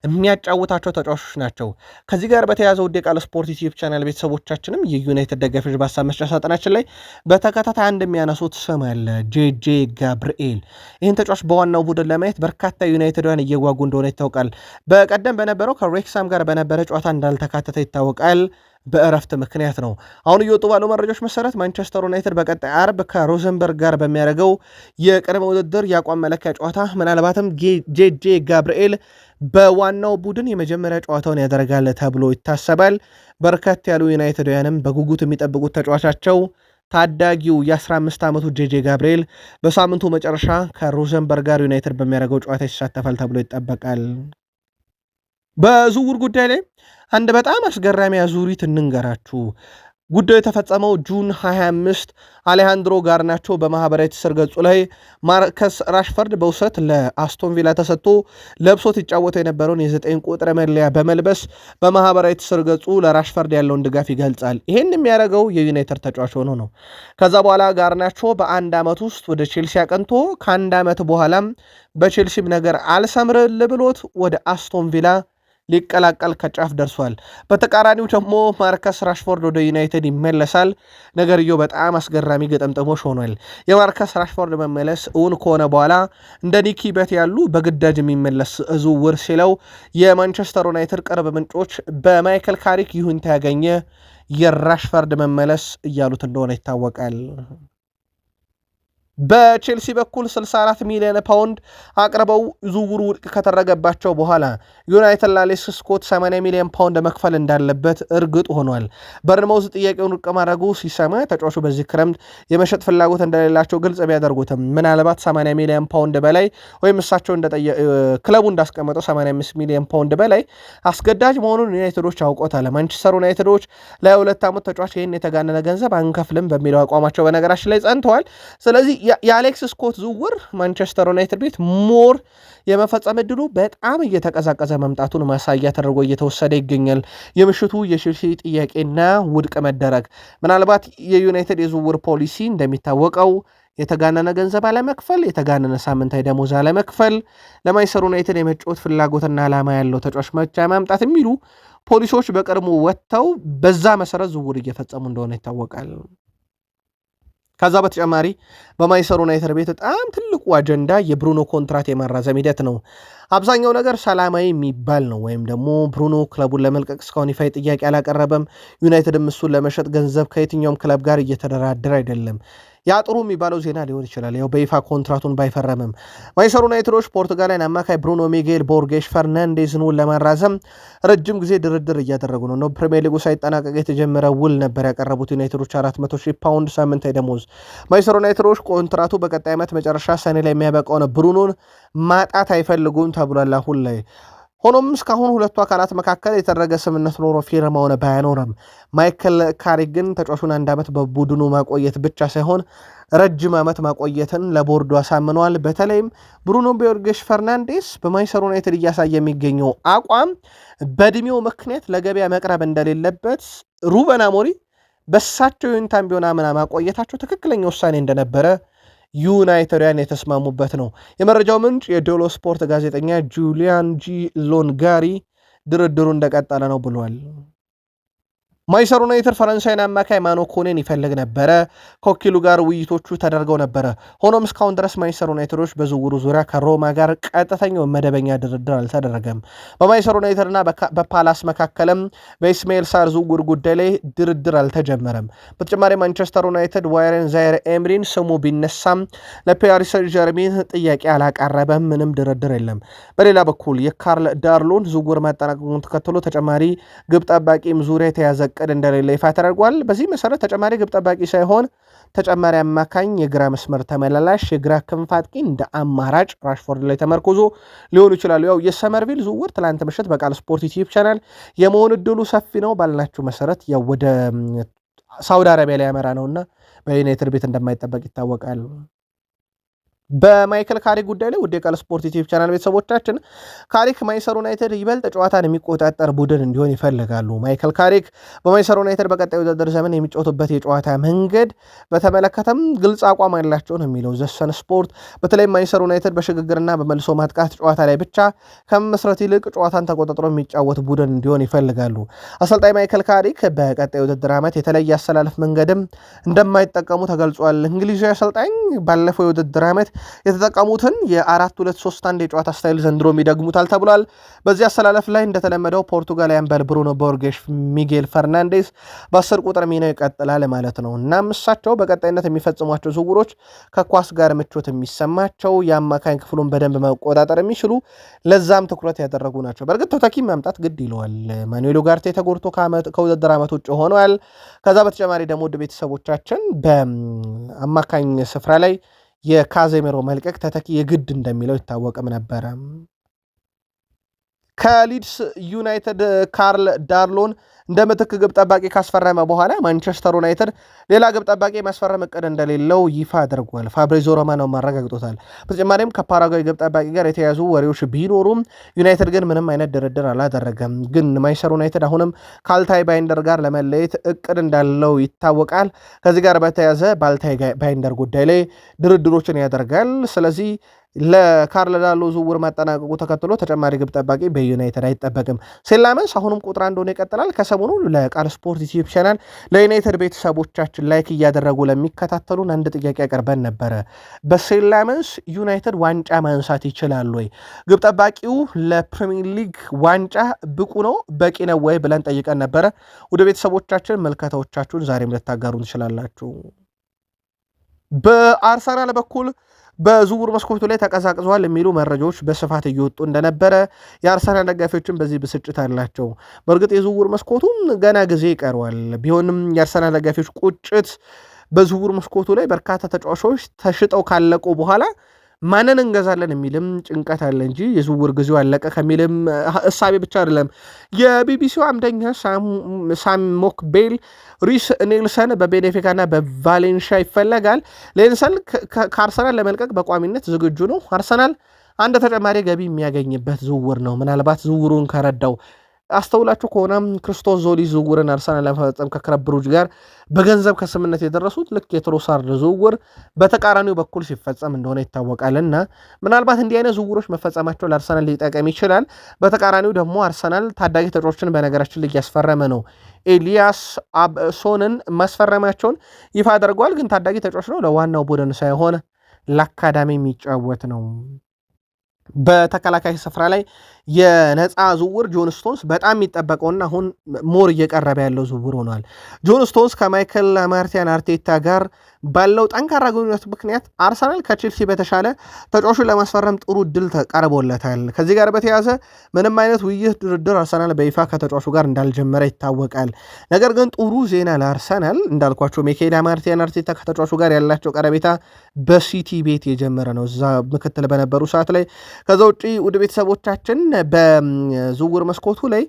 የሚያጫውታቸው ተጫዋቾች ናቸው። ከዚህ ጋር በተያያዘ ውድ የቃል ስፖርት ዩቲዩብ ቻናል ቤተሰቦቻችንም የዩናይትድ ደጋፊዎች በሀሳብ መስጫ ሳጥናችን ላይ በተከታታይ አንድ የሚያነሱት ስም አለ፣ ጄጄ ጋብርኤል። ይህን ተጫዋች በዋናው ቡድን ለማየት በርካታ ዩናይትዳውያን እየጓጉ እንደሆነ ይታወቃል። በቀደም በነበረው ከሬክሳም ጋር በነበረ ጨዋታ እንዳልተካተተ ይታወቃል። በእረፍት ምክንያት ነው። አሁን እየወጡ ባለው መረጃዎች መሰረት ማንቸስተር ዩናይትድ በቀጣይ አርብ ከሮዘንበርግ ጋር በሚያደርገው የቅድመ ውድድር የአቋም መለኪያ ጨዋታ ምናልባትም ጄጄ ጋብርኤል በዋናው ቡድን የመጀመሪያ ጨዋታውን ያደርጋል ተብሎ ይታሰባል። በርከት ያሉ ዩናይትዳውያንም በጉጉት የሚጠብቁት ተጫዋቻቸው ታዳጊው የ15 ዓመቱ ጄጄ ጋብርኤል በሳምንቱ መጨረሻ ከሮዘንበርግ ጋር ዩናይትድ በሚያደርገው ጨዋታ ይሳተፋል ተብሎ ይጠበቃል። በዝውውር ጉዳይ ላይ አንድ በጣም አስገራሚ አዙሪት እንንገራችሁ። ጉዳዩ የተፈጸመው ጁን 25 አሌሃንድሮ ጋርናቾ በማህበራዊ ትስስር ገጹ ላይ ማርከስ ራሽፈርድ በውሰት ለአስቶን ቪላ ተሰጥቶ ለብሶት ይጫወተው የነበረውን የ9 ቁጥር መለያ በመልበስ በማህበራዊ ትስስር ገጹ ለራሽፈርድ ያለውን ድጋፍ ይገልጻል። ይህን የሚያደርገው የዩናይትድ ተጫዋች ሆኖ ነው። ከዛ በኋላ ጋርናቾ በአንድ ዓመት ውስጥ ወደ ቼልሲ አቀንቶ ከአንድ ዓመት በኋላም በቼልሲም ነገር አልሰምርል ብሎት ወደ አስቶን ቪላ ሊቀላቀል ከጫፍ ደርሷል። በተቃራኒው ደግሞ ማርከስ ራሽፎርድ ወደ ዩናይትድ ይመለሳል። ነገርየው በጣም አስገራሚ ግጥምጥሞሽ ሆኗል። የማርከስ ራሽፎርድ መመለስ እውን ከሆነ በኋላ እንደ ኒኪ በት ያሉ በግዳጅ የሚመለስ ዝውውር ሲለው የማንቸስተር ዩናይትድ ቅርብ ምንጮች በማይክል ካሪክ ይሁንታ ያገኘ የራሽፎርድ መመለስ እያሉት እንደሆነ ይታወቃል። በቼልሲ በኩል 64 ሚሊዮን ፓውንድ አቅርበው ዝውውሩ ውድቅ ከተደረገባቸው በኋላ ዩናይትድ ለአሌክስ ስኮት 80 ሚሊዮን ፓውንድ መክፈል እንዳለበት እርግጥ ሆኗል። በርንማውዝ ጥያቄውን ውድቅ ማድረጉ ሲሰማ ተጫዋቹ በዚህ ክረምት የመሸጥ ፍላጎት እንደሌላቸው ግልጽ ቢያደርጉትም ምናልባት 80 ሚሊዮን ፓውንድ በላይ ወይም እሳቸው ክለቡ እንዳስቀመጠው 85 ሚሊዮን ፓውንድ በላይ አስገዳጅ መሆኑን ዩናይትዶች አውቆታል። ማንቸስተር ዩናይትዶች ለ2 ዓመት ተጫዋች ይህን የተጋነነ ገንዘብ አንከፍልም በሚለው አቋማቸው በነገራችን ላይ ጸንተዋል። ስለዚህ የአሌክስ ስኮት ዝውውር ማንቸስተር ዩናይትድ ቤት ሞር የመፈጸም ዕድሉ በጣም እየተቀዛቀዘ መምጣቱን ማሳያ ተደርጎ እየተወሰደ ይገኛል። የምሽቱ የቼልሲ ጥያቄና ውድቅ መደረግ ምናልባት የዩናይትድ የዝውውር ፖሊሲ እንደሚታወቀው የተጋነነ ገንዘብ አለመክፈል፣ የተጋነነ ሳምንታዊ ደሞዝ አለመክፈል፣ ለማንቸስተር ዩናይትድ የመጫወት ፍላጎትና ዓላማ ያለው ተጫዋች ብቻ ማምጣት የሚሉ ፖሊሶች በቅድሙ ወጥተው በዛ መሰረት ዝውውር እየፈጸሙ እንደሆነ ይታወቃል። ከዛ በተጨማሪ በማንቸስተር ዩናይትድ ቤት በጣም ትልቁ አጀንዳ የብሩኖ ኮንትራት የማራዘም ሂደት ነው። አብዛኛው ነገር ሰላማዊ የሚባል ነው። ወይም ደግሞ ብሩኖ ክለቡን ለመልቀቅ እስካሁን ይፋ ጥያቄ አላቀረበም። ዩናይትድም እሱን ለመሸጥ ገንዘብ ከየትኛውም ክለብ ጋር እየተደራደረ አይደለም። ያ ጥሩ የሚባለው ዜና ሊሆን ይችላል፣ ያው በይፋ ኮንትራቱን ባይፈረምም። ማንቸስተር ዩናይትዶች ፖርቱጋላዊን አማካይ ብሩኖ ሚጌል ቦርጌሽ ፈርናንዴዝን ውል ለማራዘም ረጅም ጊዜ ድርድር እያደረጉ ነው። ፕሪሚየር ሊጉ ሳይጠናቀቅ የተጀመረ ውል ነበር ያቀረቡት ዩናይትዶች 400,000 ፓውንድ ሳምንታዊ ደሞዝ። ማንቸስተር ዩናይትዶች ኮንትራቱ በቀጣይ ዓመት መጨረሻ ሰኔ ላይ የሚያበቃውን ብሩኖን ማጣት አይፈልጉም ተብሏል አሁን ላይ። ሆኖም እስካሁን ሁለቱ አካላት መካከል የተደረገ ስምምነት ኖሮ ፊርማ ሆነ ባያኖርም ማይክል ካሪክ ግን ተጫዋቹን 1 ዓመት በቡድኑ ማቆየት ብቻ ሳይሆን ረጅም ዓመት ማቆየትን ለቦርዱ አሳምነዋል። በተለይም ብሩኖ ቦርጌሽ ፈርናንዴስ በማንቸስተር ዩናይትድ እያሳየ የሚገኘው አቋም በእድሜው ምክንያት ለገበያ መቅረብ እንደሌለበት ሩበን አሞሪም በሳቸው ዩኒታም ቢሆን አምና ማቆየታቸው ትክክለኛ ውሳኔ እንደነበረ ዩናይትድያን የተስማሙበት ነው። የመረጃው ምንጭ የዶሎ ስፖርት ጋዜጠኛ ጁሊያን ጂ ሎንጋሪ ድርድሩ እንደቀጠለ ነው ብሏል። ማንቸስተር ዩናይትድ ፈረንሳይን አማካይ ማኖ ኮኔን ይፈልግ ነበረ። ከወኪሉ ጋር ውይይቶቹ ተደርገው ነበረ። ሆኖም እስካሁን ድረስ ማንቸስተር ዩናይትዶች በዝውውሩ ዙሪያ ከሮማ ጋር ቀጥተኛው መደበኛ ድርድር አልተደረገም። በማንቸስተር ዩናይትድና በፓላስ መካከልም በኢስማኤል ሳር ዝውውር ጉዳይ ላይ ድርድር አልተጀመረም። በተጨማሪ ማንቸስተር ዩናይትድ ዋይረን ዛይር ኤምሪን ስሙ ቢነሳም ለፓሪስ ሰን ዠርሜን ጥያቄ አላቀረበም። ምንም ድርድር የለም። በሌላ በኩል የካርል ዳርሎን ዝውውር ማጠናቀቁን ተከትሎ ተጨማሪ ግብ ጠባቂም ዙሪያ የተያዘ እቅድ እንደሌለ ይፋ ተደርጓል። በዚህ መሰረት ተጨማሪ ግብ ጠባቂ ሳይሆን ተጨማሪ አማካኝ፣ የግራ መስመር ተመላላሽ፣ የግራ ክንፍ አጥቂ እንደ አማራጭ ራሽፎርድ ላይ ተመርኮዞ ሊሆኑ ይችላሉ። ያው የሰመርቪል ዝውውር ትላንት ምሽት በቃል ስፖርት ዩቲዩብ ቻናል የመሆን እድሉ ሰፊ ነው ባልናችሁ መሰረት ያው ወደ ሳውዲ አረቢያ ላይ ያመራ ነውና በዩናይትድ ቤት እንደማይጠበቅ ይታወቃል። በማይክል ካሪክ ጉዳይ ላይ ውድ የቃል ስፖርት ዩቲዩብ ቻናል ቤተሰቦቻችን ካሪክ ማንቸስተር ዩናይትድ ይበልጥ ጨዋታን የሚቆጣጠር ቡድን እንዲሆን ይፈልጋሉ። ማይክል ካሪክ በማንቸስተር ዩናይትድ በቀጣዩ ውድድር ዘመን የሚጫወቱበት የጨዋታ መንገድ በተመለከተም ግልጽ አቋም ያላቸው ነው የሚለው ዘሰን ስፖርት። በተለይም ማንቸስተር ዩናይትድ በሽግግርና በመልሶ ማጥቃት ጨዋታ ላይ ብቻ ከመመስረት ይልቅ ጨዋታን ተቆጣጥሮ የሚጫወት ቡድን እንዲሆን ይፈልጋሉ። አሰልጣኝ ማይክል ካሪክ በቀጣዩ ውድድር ዓመት የተለየ አሰላለፍ መንገድም እንደማይጠቀሙ ተገልጿል። እንግሊዛዊ አሰልጣኝ ባለፈው የውድድር ዓመት የተጠቀሙትን የ4-2-3-1 የጨዋታ ስታይል ዘንድሮም ይደግሙታል ተብሏል። በዚህ አሰላለፍ ላይ እንደተለመደው ፖርቱጋላውያን ብሩኖ ቦርጌሽ፣ ሚጌል ፈርናንዴስ በ10 ቁጥር ሚናው ይቀጥላል ማለት ነው። እናም እሳቸው በቀጣይነት የሚፈጽሟቸው ዝውውሮች ከኳስ ጋር ምቾት የሚሰማቸው የአማካኝ ክፍሉን በደንብ መቆጣጠር የሚችሉ ለዛም ትኩረት ያደረጉ ናቸው። በእርግጥ ተተኪ ማምጣት ግድ ይለዋል። ማኑኤል ኡጋርቴ ተጎድቶ ከውድድር ዓመት ውጭ ሆነዋል። ከዛ በተጨማሪ ደግሞ ውድ ቤተሰቦቻችን በአማካኝ ስፍራ ላይ የካዜሜሮ መልቀቅ ተተኪ የግድ እንደሚለው ይታወቅም ነበረ። ከሊድስ ዩናይትድ ካርል ዳርሎን እንደ ምትክ ግብ ጠባቂ ካስፈረመ በኋላ ማንቸስተር ዩናይትድ ሌላ ግብ ጠባቂ ማስፈረም እቅድ እንደሌለው ይፋ አድርጓል። ፋብሪዞ ሮማኖ ማረጋግጦታል። በተጨማሪም ከፓራጓይ ግብ ጠባቂ ጋር የተያዙ ወሬዎች ቢኖሩም ዩናይትድ ግን ምንም አይነት ድርድር አላደረገም። ግን ማንቸስተር ዩናይትድ አሁንም ከአልታይ ባይንደር ጋር ለመለየት እቅድ እንዳለው ይታወቃል። ከዚህ ጋር በተያዘ በአልታይ ባይንደር ጉዳይ ላይ ድርድሮችን ያደርጋል። ስለዚህ ለካርል ዳሎ ዝውውር ማጠናቀቁ ተከትሎ ተጨማሪ ግብ ጠባቂ በዩናይትድ አይጠበቅም። ሴላመንስ አሁንም ቁጥር አንድ ሆኖ ይቀጥላል። ከሰሞኑ ለቃል ስፖርት ዩቲዩብ ቻናል ለዩናይትድ ቤተሰቦቻችን ላይክ እያደረጉ ለሚከታተሉን አንድ ጥያቄ ያቀርበን ነበረ። በሴላመንስ ዩናይትድ ዋንጫ ማንሳት ይችላል ወይ? ግብ ጠባቂው ለፕሪሚየር ሊግ ዋንጫ ብቁ ነው በቂ ነው ወይ ብለን ጠይቀን ነበረ። ወደ ቤተሰቦቻችን መልከታዎቻችሁን ዛሬም ልታጋሩ ትችላላችሁ። በአርሰናል በኩል በዝውውር መስኮቱ ላይ ተቀዛቅዘዋል የሚሉ መረጃዎች በስፋት እየወጡ እንደነበረ የአርሰናል ደጋፊዎችን በዚህ ብስጭት አላቸው። በእርግጥ የዝውውር መስኮቱም ገና ጊዜ ይቀረዋል። ቢሆንም የአርሰናል ደጋፊዎች ቁጭት በዝውውር መስኮቱ ላይ በርካታ ተጫዋቾች ተሽጠው ካለቁ በኋላ ማንን እንገዛለን የሚልም ጭንቀት አለ እንጂ የዝውውር ጊዜው አለቀ ከሚልም እሳቤ ብቻ አይደለም። የቢቢሲው አምደኛ ሳም ሞክቤል ሪስ ኔልሰን በቤኔፊካ እና በቫሌንሺያ ይፈለጋል። ኔልሰን ከአርሰናል ለመልቀቅ በቋሚነት ዝግጁ ነው። አርሰናል አንድ ተጨማሪ ገቢ የሚያገኝበት ዝውውር ነው። ምናልባት ዝውውሩን ከረዳው አስተውላችሁ ከሆነም ክርስቶስ ዞሊ ዝውውርን አርሰናል ለመፈጸም ከክለብ ብሩጅ ጋር በገንዘብ ከስምነት የደረሱት ልክ የትሮሳርድ ዝውውር በተቃራኒው በኩል ሲፈጸም እንደሆነ ይታወቃልና ምናልባት እንዲህ አይነት ዝውውሮች መፈጸማቸው ለአርሰናል ሊጠቀም ይችላል። በተቃራኒው ደግሞ አርሰናል ታዳጊ ተጫዋቾችን በነገራችን ላይ እያስፈረመ ነው። ኤልያስ አብሶንን ማስፈረማቸውን ይፋ አድርገዋል። ግን ታዳጊ ተጫዋች ነው፣ ለዋናው ቡድን ሳይሆን ለአካዳሚ የሚጫወት ነው። በተከላካይ ስፍራ ላይ የነፃ ዝውውር ጆን ስቶንስ በጣም የሚጠበቀውና አሁን ሞር እየቀረበ ያለው ዝውውር ሆኗል። ጆን ስቶንስ ከማይክል ማርቲያን አርቴታ ጋር ባለው ጠንካራ ግንኙነት ምክንያት አርሰናል ከቼልሲ በተሻለ ተጫዋቹን ለማስፈረም ጥሩ እድል ተቀርቦለታል። ከዚህ ጋር በተያዘ ምንም አይነት ውይይት፣ ድርድር አርሰናል በይፋ ከተጫዋቹ ጋር እንዳልጀመረ ይታወቃል። ነገር ግን ጥሩ ዜና ለአርሰናል እንዳልኳቸው ማይክል ማርቲያን አርቴታ ከተጫዋቹ ጋር ያላቸው ቀረቤታ በሲቲ ቤት የጀመረ ነው፣ እዛ ምክትል በነበሩ ሰዓት ላይ። ከዛ ውጭ ውድ ቤተሰቦቻችን በዝውውር መስኮቱ ላይ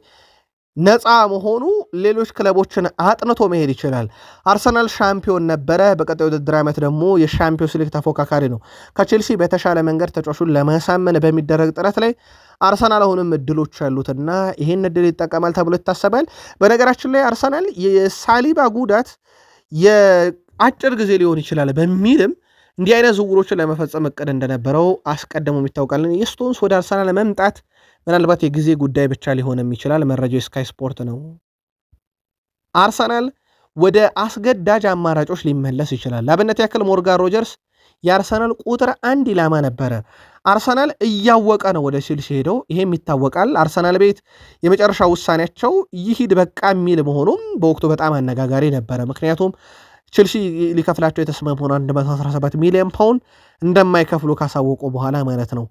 ነፃ መሆኑ ሌሎች ክለቦችን አጥንቶ መሄድ ይችላል። አርሰናል ሻምፒዮን ነበረ። በቀጣይ ውድድር ዓመት ደግሞ የሻምፒዮንስ ሊግ ተፎካካሪ ነው። ከቼልሲ በተሻለ መንገድ ተጫዋቹን ለማሳመን በሚደረግ ጥረት ላይ አርሰናል አሁንም እድሎች ያሉትና ይህን እድል ይጠቀማል ተብሎ ይታሰባል። በነገራችን ላይ አርሰናል የሳሊባ ጉዳት የአጭር ጊዜ ሊሆን ይችላል በሚልም እንዲህ አይነት ዝውውሮችን ለመፈጸም እቅድ እንደነበረው አስቀድሞ ይታወቃልን። የስቶንስ ወደ አርሰናል መምጣት ምናልባት የጊዜ ጉዳይ ብቻ ሊሆንም ይችላል። መረጃው የስካይ ስፖርት ነው። አርሰናል ወደ አስገዳጅ አማራጮች ሊመለስ ይችላል። ለአብነት ያክል ሞርጋን ሮጀርስ የአርሰናል ቁጥር አንድ ኢላማ ነበረ። አርሰናል እያወቀ ነው ወደ ቼልሲ ሄደው፣ ይሄም ይታወቃል። አርሰናል ቤት የመጨረሻ ውሳኔያቸው ይሂድ በቃ የሚል መሆኑም በወቅቱ በጣም አነጋጋሪ ነበረ። ምክንያቱም ቼልሲ ሊከፍላቸው የተስማሙን 117 ሚሊዮን ፓውንድ እንደማይከፍሉ ካሳወቁ በኋላ ማለት ነው።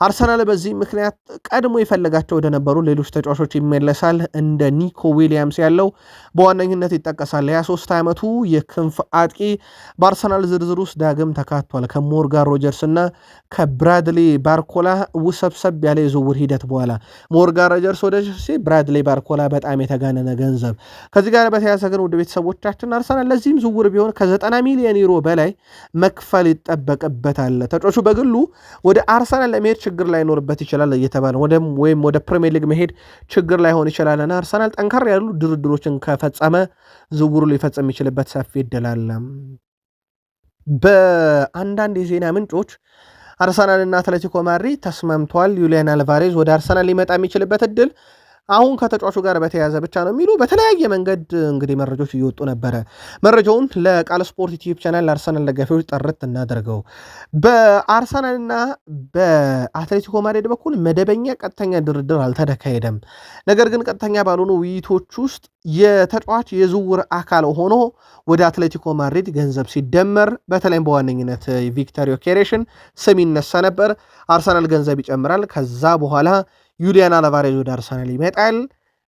አርሰናል በዚህ ምክንያት ቀድሞ የፈለጋቸው ወደ ነበሩ ሌሎች ተጫዋቾች ይመለሳል። እንደ ኒኮ ዊሊያምስ ያለው በዋነኝነት ይጠቀሳል። የ23 ዓመቱ የክንፍ አጥቂ በአርሰናል ዝርዝር ውስጥ ዳግም ተካቷል። ከሞርጋን ሮጀርስ እና ከብራድሊ ባርኮላ ውሰብሰብ ያለ የዝውውር ሂደት በኋላ ሞርጋን ሮጀርስ ወደ ቼልሲ፣ ብራድሊ ባርኮላ በጣም የተጋነነ ገንዘብ። ከዚህ ጋር በተያያዘ ግን ወደ ቤተሰቦቻችን አርሰናል ለዚህም ዝውውር ቢሆን ከ90 ሚሊዮን ዩሮ በላይ መክፈል ይጠበቅበታል። ተጫዋቹ በግሉ ወደ አርሰናል ለመሄድ ችግር ላይኖርበት ይችላል እየተባለ ወይም ወደ ፕሪሚየር ሊግ መሄድ ችግር ላይሆን ይችላልና አርሰናል ጠንካራ ያሉ ድርድሮችን ከፈጸመ ዝውውሩ ሊፈጸም የሚችልበት ሰፊ እድል አለ። በአንዳንድ የዜና ምንጮች አርሰናልና አትሌቲኮ ማድሪድ ተስማምተዋል። ዩሊያን አልቫሬዝ ወደ አርሰናል ሊመጣ የሚችልበት እድል አሁን ከተጫዋቹ ጋር በተያያዘ ብቻ ነው የሚሉ በተለያየ መንገድ እንግዲህ መረጃዎች እየወጡ ነበረ። መረጃውን ለቃል ስፖርት ዩቲዩብ ቻናል ለአርሰናል ደጋፊዎች ጥርት እናደርገው። በአርሰናልና በአትሌቲኮ ማድሪድ በኩል መደበኛ ቀጥተኛ ድርድር አልተካሄደም። ነገር ግን ቀጥተኛ ባልሆኑ ውይይቶች ውስጥ የተጫዋች የዝውውር አካል ሆኖ ወደ አትሌቲኮ ማድሪድ ገንዘብ ሲደመር በተለይም በዋነኝነት ቪክተር ዮኬሬሽን ስም ይነሳ ነበር። አርሰናል ገንዘብ ይጨምራል። ከዛ በኋላ ዩሊያን አልቫሬዝ ወደ አርሰናል ይመጣል።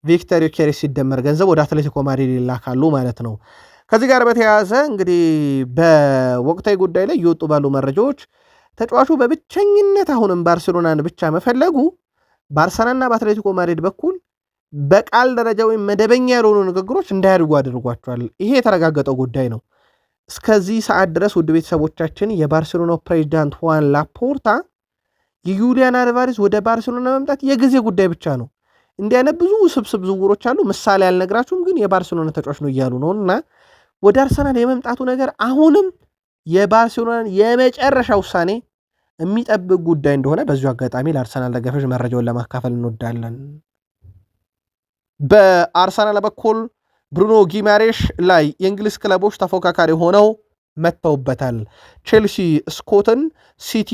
ቪክተር ዮኬሬስ ሲደመር ገንዘብ ወደ አትሌቲኮ ማድሪድ ይላካሉ ማለት ነው። ከዚህ ጋር በተያያዘ እንግዲህ በወቅታዊ ጉዳይ ላይ እየወጡ ባሉ መረጃዎች ተጫዋቹ በብቸኝነት አሁንም ባርሴሎናን ብቻ መፈለጉ በአርሰናልና በአትሌቲኮ ማድሪድ በኩል በቃል ደረጃ ወይም መደበኛ ያልሆኑ ንግግሮች እንዳያድጉ አድርጓቸዋል። ይሄ የተረጋገጠው ጉዳይ ነው። እስከዚህ ሰዓት ድረስ ውድ ቤተሰቦቻችን የባርሴሎና ፕሬዚዳንት ሁዋን ላፖርታ የዩሊያን አልቫሬዝ ወደ ባርሴሎና መምጣት የጊዜ ጉዳይ ብቻ ነው። እንዲህ አይነት ብዙ ስብስብ ዝውውሮች አሉ። ምሳሌ ያልነግራችሁም ግን የባርሴሎና ተጫዋች ነው እያሉ ነው እና ወደ አርሰናል የመምጣቱ ነገር አሁንም የባርሴሎናን የመጨረሻ ውሳኔ የሚጠብቅ ጉዳይ እንደሆነ በዚሁ አጋጣሚ ለአርሰናል ደጋፊዎች መረጃውን ለማካፈል እንወዳለን። በአርሰናል በኩል ብሩኖ ጊማሬሽ ላይ የእንግሊዝ ክለቦች ተፎካካሪ ሆነው መጥተውበታል። ቼልሲ ስኮትን፣ ሲቲ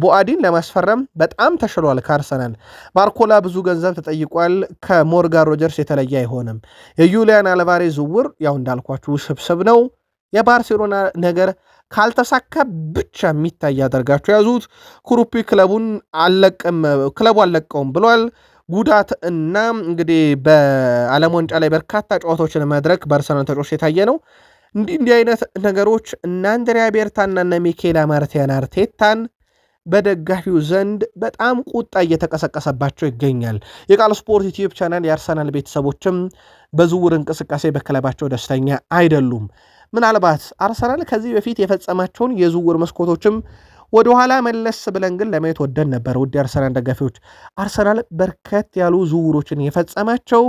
ቦአዲን ለማስፈረም በጣም ተሽሏል ከአርሰናል። ባርኮላ ብዙ ገንዘብ ተጠይቋል። ከሞርጋን ሮጀርስ የተለየ አይሆንም። የዩሊያን አልቫሬዝ ዝውውር ያው እንዳልኳችሁ ስብስብ ነው። የባርሴሎና ነገር ካልተሳካ ብቻ የሚታይ ያደርጋችሁ ያዙት። ኩሩፒ ክለቡ አልለቀውም ብሏል። ጉዳት እና እንግዲህ በዓለም ዋንጫ ላይ በርካታ ጨዋታዎችን መድረክ በአርሰናል ተጫዋች የታየ ነው። እንዲህ አይነት ነገሮች እነ አንድሪያ ቤርታና እነ ሚኬላ ማርቲያን አርቴታን በደጋፊው ዘንድ በጣም ቁጣ እየተቀሰቀሰባቸው ይገኛል። የቃል ስፖርት ዩቲዩብ ቻናል የአርሰናል ቤተሰቦችም በዝውውር እንቅስቃሴ በክለባቸው ደስተኛ አይደሉም። ምናልባት አርሰናል ከዚህ በፊት የፈጸማቸውን የዝውውር መስኮቶችም ወደኋላ መለስ ብለን ግን ለማየት ወደን ነበር። ውድ የአርሰናል ደጋፊዎች አርሰናል በርከት ያሉ ዝውውሮችን የፈጸማቸው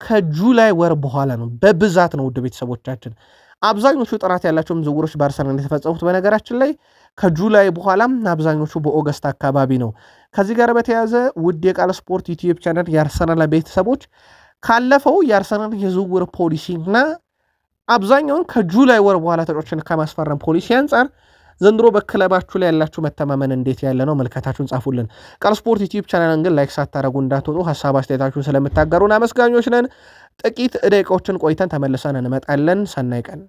ከጁላይ ወር በኋላ ነው። በብዛት ነው ውድ ቤተሰቦቻችን። አብዛኞቹ ጥራት ያላቸውም ዝውውሮች በአርሰናል የተፈጸሙት በነገራችን ላይ ከጁላይ በኋላም አብዛኞቹ በኦገስት አካባቢ ነው። ከዚህ ጋር በተያያዘ ውድ የቃል ስፖርት ዩቲዩብ ቻናል የአርሰናል ቤተሰቦች ካለፈው የአርሰናል የዝውውር ፖሊሲና አብዛኛውን ከጁላይ ወር በኋላ ተጫዋቾችን ከማስፈረም ፖሊሲ አንጻር ዘንድሮ በክለባችሁ ላይ ያላችሁ መተማመን እንዴት ያለ ነው? መልከታችሁን ጻፉልን። ቃል ስፖርት ዩቲዩብ ቻናልን ግን ላይክ ሳታደርጉ እንዳትወጡ። ሀሳብ አስተያየታችሁን ስለምታጋሩን አመስጋኞች ነን። ጥቂት ደቂቃዎችን ቆይተን ተመልሰን እንመጣለን። ሰናይ ቀን